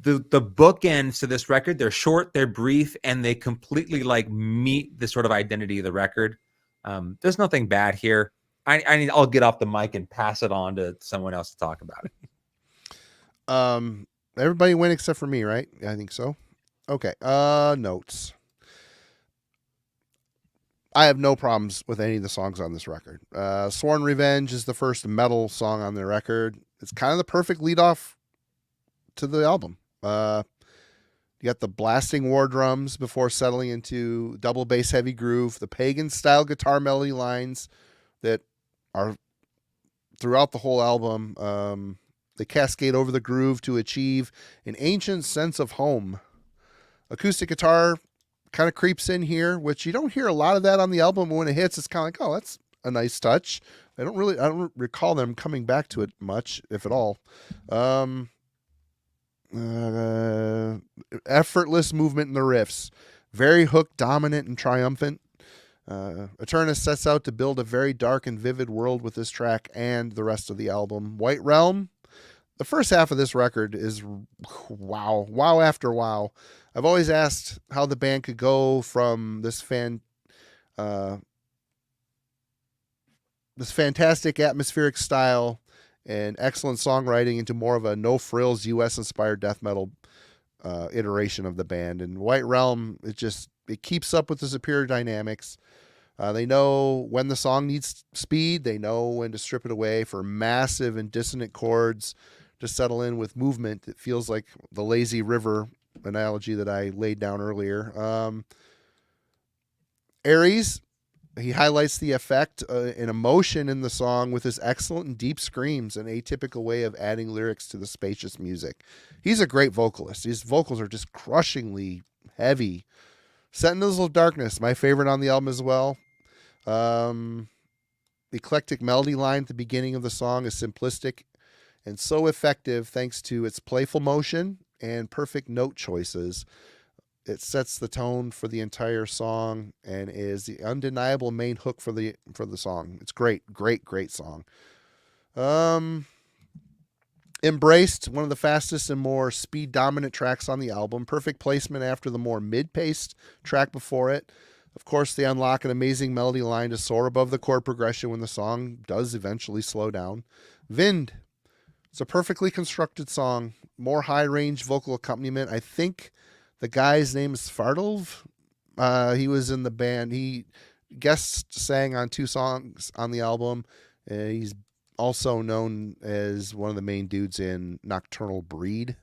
the bookends to this record, they're short, they're brief, and they completely like meet the sort of identity of the record. There's nothing bad here. I'll get off the mic and pass it on to someone else to talk about it. Everybody went except for me, right? I think so. Okay. Notes. I have no problems with any of the songs on this record. Sworn Revenge is the first metal song on the record. It's kind of the perfect lead off to the album. You got the blasting war drums before settling into double bass heavy groove, the pagan style guitar melody lines that are throughout the whole album. They cascade over the groove to achieve an ancient sense of home. Acoustic guitar kind of creeps in here, which you don't hear a lot of that on the album. When it hits, it's kind of like, oh, that's a nice touch. I don't recall them coming back to it much, if at all. Effortless movement in the riffs, very hook dominant and triumphant. Aeternus sets out to build a very dark and vivid world with this track and the rest of the album. White Realm, the first half of this record is wow after wow. I've always asked how the band could go from this fantastic atmospheric style and excellent songwriting into more of a no frills US inspired death metal iteration of the band. And White Realm, it just it keeps up with the superior dynamics. They know when the song needs speed. They know when to strip it away for massive and dissonant chords to settle in with movement. It feels like the lazy river analogy that I laid down earlier. Aries, he highlights the effect and emotion in the song with his excellent and deep screams, an atypical way of adding lyrics to the spacious music. He's a great vocalist. His vocals are just crushingly heavy. Sentinels of Darkness, my favorite on the album as well. Eclectic melody line at the beginning of the song is simplistic and so effective thanks to its playful motion and perfect note choices. It sets the tone for the entire song and is the undeniable main hook for the song. It's great song. Embraced, one of the fastest and more speed dominant tracks on the album. Perfect placement after the more mid-paced track before it. Of course, they unlock an amazing melody line to soar above the chord progression when the song does eventually slow down. Vind, it's a perfectly constructed song. More high-range vocal accompaniment. I think the guy's name is Fardolv. He was in the band. He guest sang on 2 songs on the album. He's also known as one of the main dudes in Nocturnal Breed.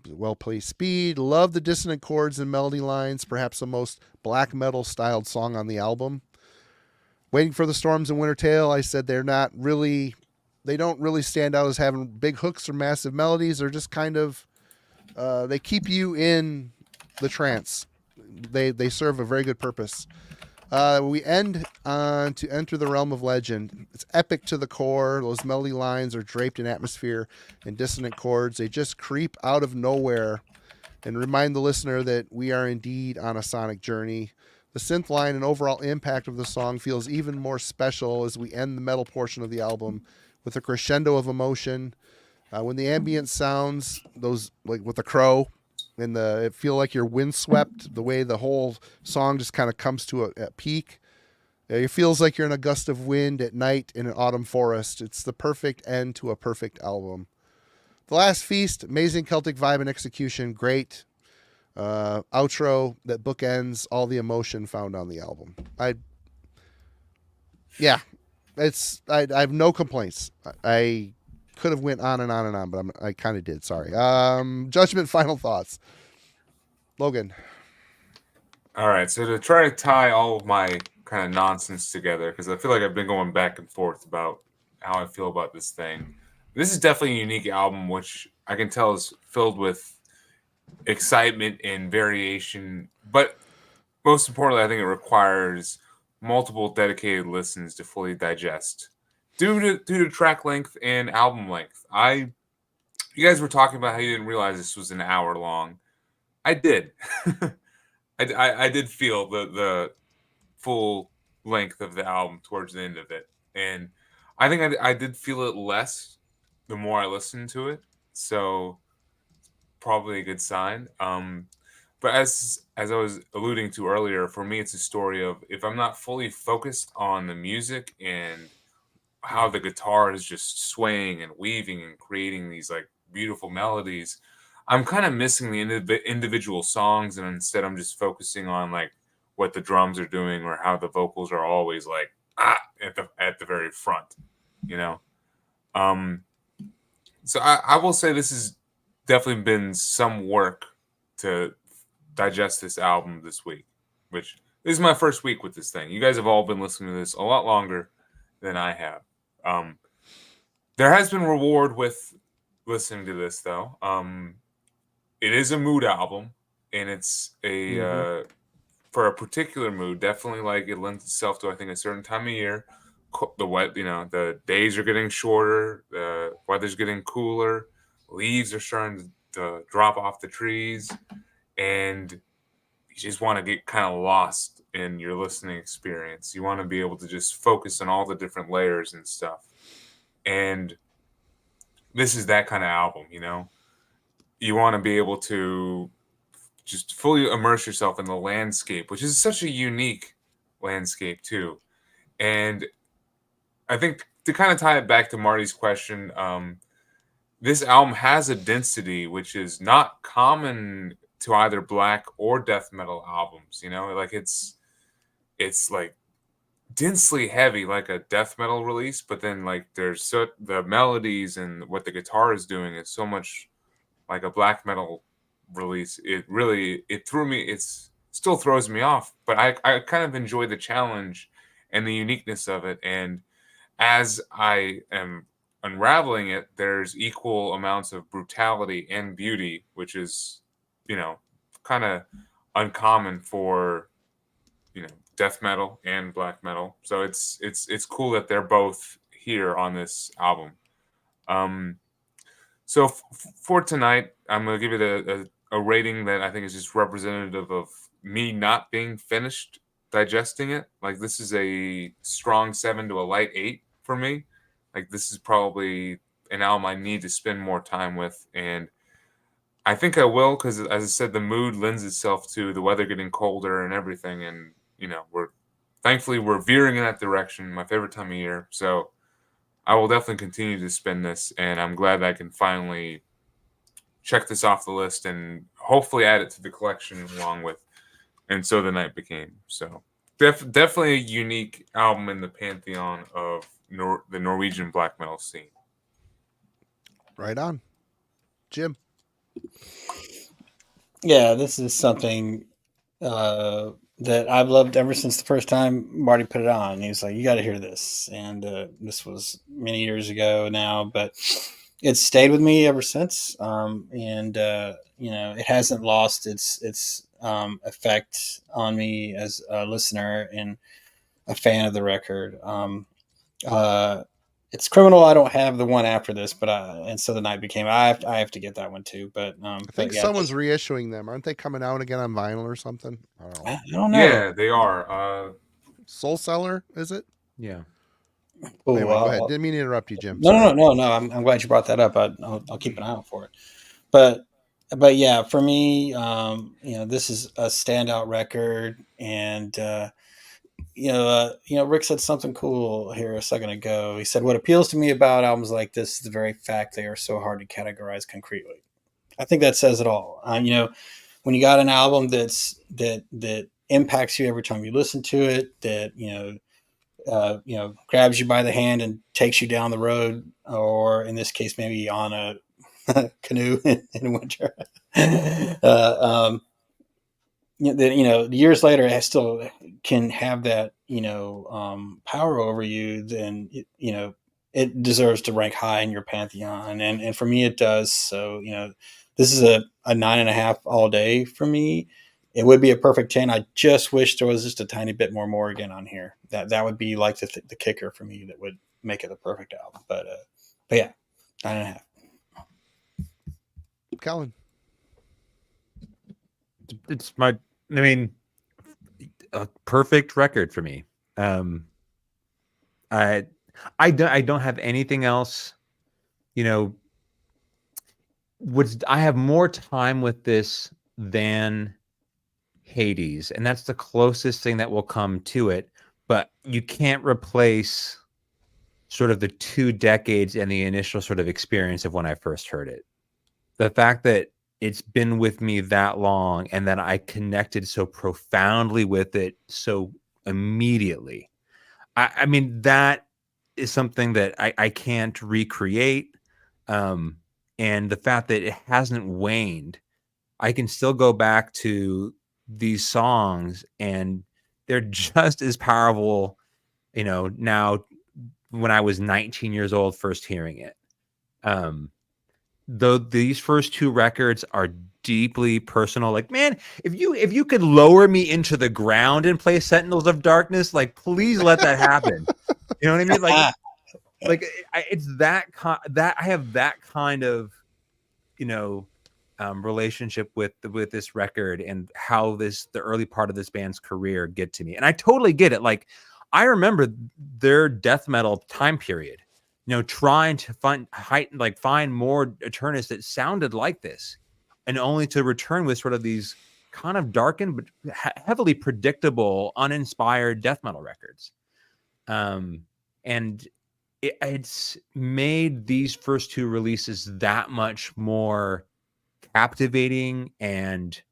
Well-placed speed. Love the dissonant chords and melody lines. Perhaps the most black metal styled song on the album. Waiting for the Storms and Winter Tale, I said they don't really stand out as having big hooks or massive melodies. They're just kind of, they keep you in the trance. They serve a very good purpose. We end on To Enter the Realm of Legend. It's epic to the core. Those melody lines are draped in atmosphere and dissonant chords. They just creep out of nowhere and remind the listener that we are indeed on a sonic journey. The synth line and overall impact of the song feels even more special as we end the metal portion of the album with a crescendo of emotion. When the ambient sounds, those like with the crow, and it feel like you're windswept, the way the whole song just kind of comes to a peak. It feels like you're in a gust of wind at night in an autumn forest. It's the perfect end to a perfect album. The Last Feast, amazing Celtic vibe and execution, great. Outro that bookends all the emotion found on the album. I have no complaints. I could have went on and on and on, but I kind of did. Sorry. Judgment, final thoughts. Logan. All right. So to try to tie all of my kind of nonsense together, because I feel like I've been going back and forth about how I feel about this thing. This is definitely a unique album, which I can tell is filled with excitement and variation. But most importantly, I think it requires multiple dedicated listens to fully digest. Due to track length and album length. You guys were talking about how you didn't realize this was an hour long. I did. I did feel the full length of the album towards the end of it. And I think I did feel it less the more I listened to it. So probably a good sign. But as I was alluding to earlier, for me, it's a story of if I'm not fully focused on the music and how the guitar is just swaying and weaving and creating these like beautiful melodies, I'm kind of missing the individual songs, and instead I'm just focusing on like what the drums are doing or how the vocals are always like at the very front, you know. So I will say this has definitely been some work to digest this album this week, which this is my first week with this thing. You guys have all been listening to this a lot longer than I have. There has been reward with listening to this, though. It is a mood album, and it's for a particular mood. Definitely, like it lends itself to, I think, a certain time of year. The days are getting shorter, the weather's getting cooler, leaves are starting to drop off the trees, and you just want to get kind of lost in your listening experience. You want to be able to just focus on all the different layers and stuff. And this is that kind of album, you know? You want to be able to just fully immerse yourself in the landscape, which is such a unique landscape too. And I think to kind of tie it back to Marty's question, this album has a density which is not common to either black or death metal albums. You know, like it's like densely heavy like a death metal release, but then like there's so the melodies and what the guitar is doing is so much like a black metal release. It threw me. It's still throws me off, but I kind of enjoy the challenge and the uniqueness of it. And as I am unraveling it, there's equal amounts of brutality and beauty, which is, you know, kind of uncommon for, you know, death metal and black metal. So it's cool that they're both here on this album. So for tonight, I'm gonna give it a rating that I think is just representative of me not being finished digesting it. Like this is a strong 7 to a light 8 for me. Like this is probably an album I need to spend more time with, and I think I will, because as I said, the mood lends itself to the weather getting colder and everything, and you know we're veering in that direction. My favorite time of year, so I will definitely continue to spend this, and I'm glad that I can finally check this off the list and hopefully add it to the collection along with And So the Night Became. So definitely a unique album in the pantheon of the Norwegian black metal scene. Right on. Jim. Yeah, this is something that I've loved ever since the first time Marty put it on. He was like, "You got to hear this," and this was many years ago now, but it's stayed with me ever since. And you know, it hasn't lost its effect on me as a listener and a fan of the record. It's criminal I don't have the one after this, but And So the Night Became. I have to get that one too. But I think someone's reissuing them. Aren't they coming out again on vinyl or something? I don't know. Yeah, they are. Soul Cellar, is it? Yeah. Oh, anyway, go ahead. Didn't mean to interrupt you, Jim. No. I'm glad you brought that up. I'll keep an eye out for it. But yeah, for me, you know, this is a standout record, and Rick said something cool here a second ago. He said, "What appeals to me about albums like this is the very fact they are so hard to categorize concretely." I think that says it all. You know, when you got an album that impacts you every time you listen to it, that grabs you by the hand and takes you down the road, or in this case, maybe on a canoe in winter. Years later, it still can have that, power over you. Then, it deserves to rank high in your pantheon. And for me, it does. So, this is a 9.5 all day for me. It would be a perfect 10. I just wish there was just a tiny bit more Morgan on here. That would be like the kicker for me that would make it the perfect album. But yeah, 9.5. Colin. It's a perfect record for me. I don't have anything else, I have more time with this than Hades, and that's the closest thing that will come to it, but you can't replace sort of the 2 decades and the initial sort of experience of when I first heard it. The fact that it's been with me that long and that I connected so profoundly with it so immediately. I mean, that is something that I can't recreate. And the fact that it hasn't waned, I can still go back to these songs and they're just as powerful, now when I was 19 years old, first hearing it. Though these first 2 records are deeply personal, like, man, if you could lower me into the ground and play Sentinels of Darkness, like, please let that happen. You know what I mean? It's that I have that kind of, relationship with this record and how the early part of this band's career get to me. And I totally get it. Like, I remember their death metal time period, trying to find more Aeternus that sounded like this, and only to return with sort of these kind of darkened but heavily predictable, uninspired death metal records. And it's made these first 2 releases that much more captivating and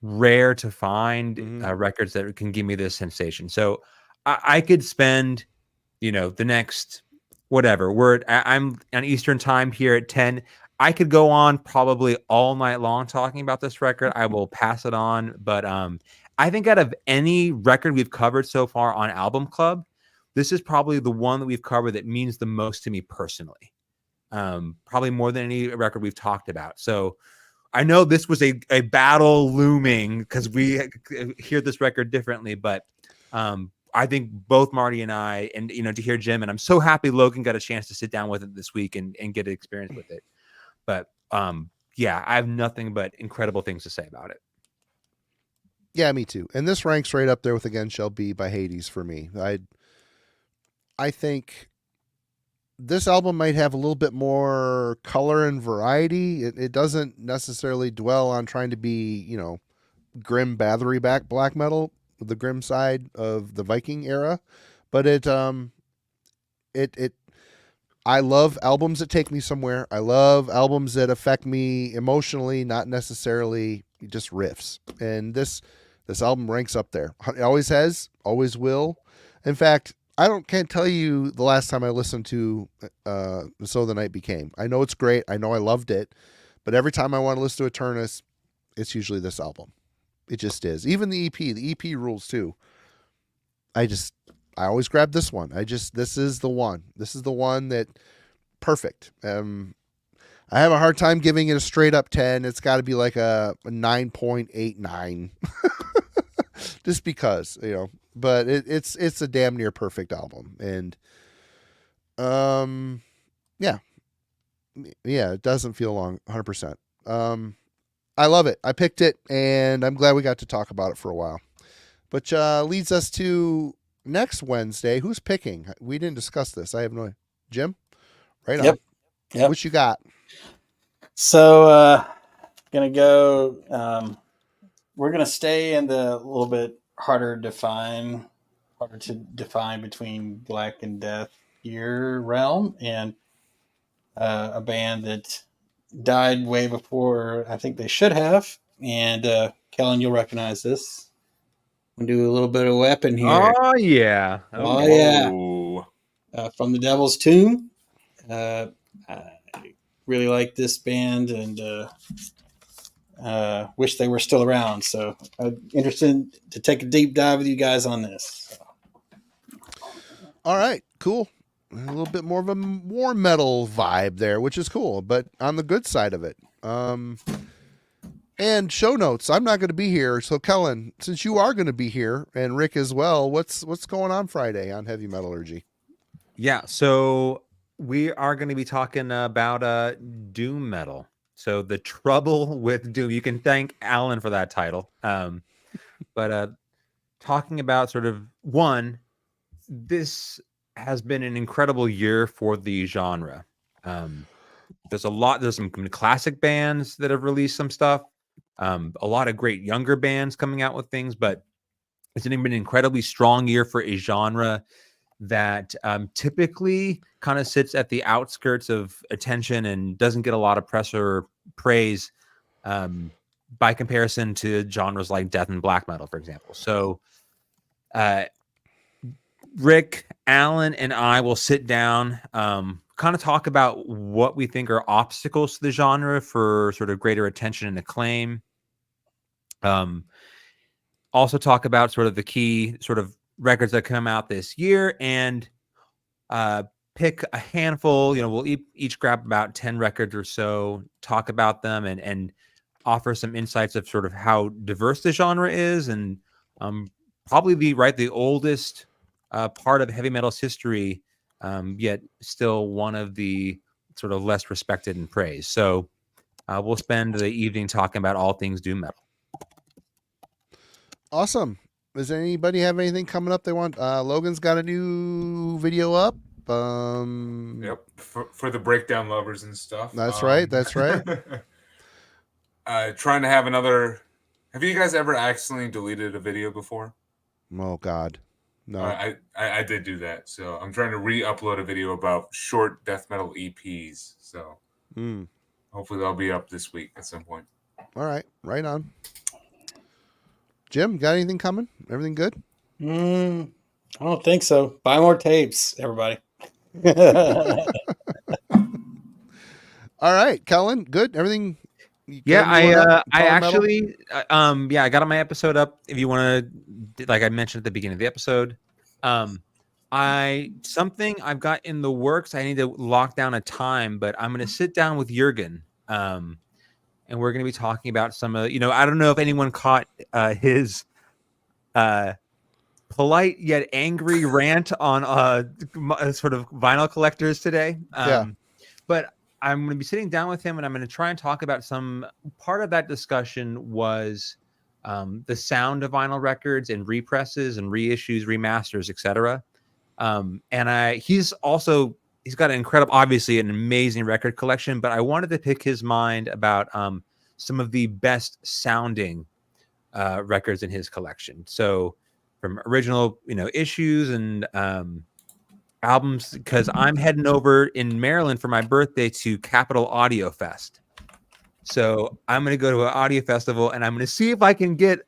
rare to find records that can give me this sensation. So I could spend, the next whatever. I'm on Eastern time here at 10. I could go on probably all night long talking about this record. I will pass it on, but I think out of any record we've covered so far on Album Club, this is probably the one that we've covered that means the most to me personally. Probably more than any record we've talked about. So I know this was a battle looming because we hear this record differently, but I think both Marty and I, and to hear Jim, and I'm so happy Logan got a chance to sit down with it this week and get experience with it. But yeah, I have nothing but incredible things to say about it. Yeah, me too. And this ranks right up there with Again Shall Be by Hades for me. I think this album might have a little bit more color and variety. It doesn't necessarily dwell on trying to be, grim battery back black metal, the grim side of the Viking era, but I love albums that take me somewhere. I love albums that affect me emotionally, not necessarily just riffs. And this album ranks up there. It always has, always will. In fact, can't tell you the last time I listened to So the Night Became. I know it's great. I know I loved it. But every time I want to listen to Aeternus, it's usually this album. It just is. Even the EP. The EP rules too. I always grab this one. This is the one. This is the one that perfect. I have a hard time giving it a straight up 10. It's got to be like a 9.89. Just because, but it's a damn near perfect album. And yeah, it doesn't feel long. 100%. I love it. I picked it and I'm glad we got to talk about it for a while, which leads us to next Wednesday. Who's picking? We didn't discuss this. I have no idea. Jim? Right on. Yep. What you got? So, gonna go, we're gonna stay in the little bit harder to define between Black and Death here realm, and a band that died way before I think they should have. And Kellen, you'll recognize this. We'll do a little bit of Weapon here. Oh yeah. Oh yeah. From the Devil's Tomb. I really like this band and wish they were still around. So I'm interested to take a deep dive with you guys on this. All right, cool. A little bit more of a war metal vibe there, which is cool, but on the good side of it. And show notes. I'm not going to be here, so Kellen, since you are going to be here, and Rick as well, what's going on Friday on Heavy Metallurgy? Yeah, so we are going to be talking about doom metal. So the trouble with doom. You can thank Alan for that title. But talking about sort of this has been an incredible year for the genre. There's some classic bands that have released some stuff. A lot of great younger bands coming out with things, but it's been an incredibly strong year for a genre that typically kind of sits at the outskirts of attention and doesn't get a lot of press or praise by comparison to genres like death and black metal, for example. So Rick, Alan, and I will sit down, kind of talk about what we think are obstacles to the genre for sort of greater attention and acclaim. Also talk about sort of the key sort of records that come out this year and pick a handful. We'll each grab about 10 records or so, talk about them and offer some insights of sort of how diverse the genre is and probably the oldest part of heavy metal's history, yet still one of the sort of less respected and praised. So we'll spend the evening talking about all things doom metal. Awesome. Does anybody have anything coming up they want? Logan's got a new video up. Yep, for the breakdown lovers and stuff. That's right. Trying to have another. Have you guys ever accidentally deleted a video before? Oh God, no. I did do that. So I'm trying to re-upload a video about short death metal EPs. So hopefully they'll be up this week at some point. All right. Right on. Jim, got anything coming? Everything good? I don't think so. Buy more tapes, everybody. All right, Kellen, good. Everything. Yeah, I Power actually, yeah, I got on my episode up. If you want to, like I mentioned at the beginning of the episode, something I've got in the works. I need to lock down a time, but I'm going to sit down with Jurgen, and we're going to be talking about some of, I don't know if anyone caught his polite yet angry rant on sort of vinyl collectors today. But I'm going to be sitting down with him and I'm going to try and talk about some part of that discussion was the sound of vinyl records and represses and reissues, remasters, etc. And he's got an incredible, obviously an amazing record collection, but I wanted to pick his mind about some of the best sounding records in his collection. So from original, issues and albums, because I'm heading over in Maryland for my birthday to Capitol Audio Fest. So I'm going to go to an audio festival and I'm going to see if I can get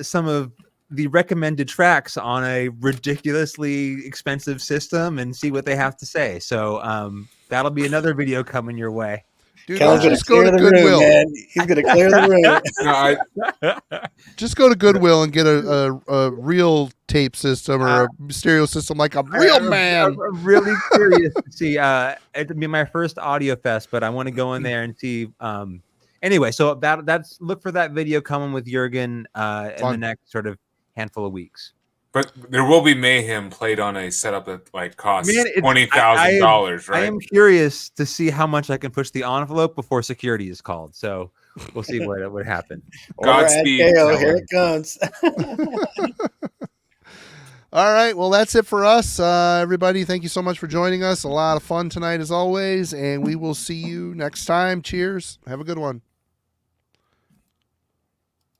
some of the recommended tracks on a ridiculously expensive system and see what they have to say. So that'll be another video coming your way. Dude, just go to Goodwill. Man. He's going to clear the room. Just go to Goodwill and get a real tape system or a stereo system like a real man. I'm really curious to see. It'll be my first audio fest, but I want to go in there and see. Anyway, so that's look for that video coming with Jurgen in the next sort of handful of weeks. But there will be Mayhem played on a setup that costs $20,000, right? I am curious to see how much I can push the envelope before security is called. So we'll see what would happen. Godspeed. Here it comes. All right. Well, that's it for us. Everybody, thank you so much for joining us. A lot of fun tonight as always. And we will see you next time. Cheers. Have a good one.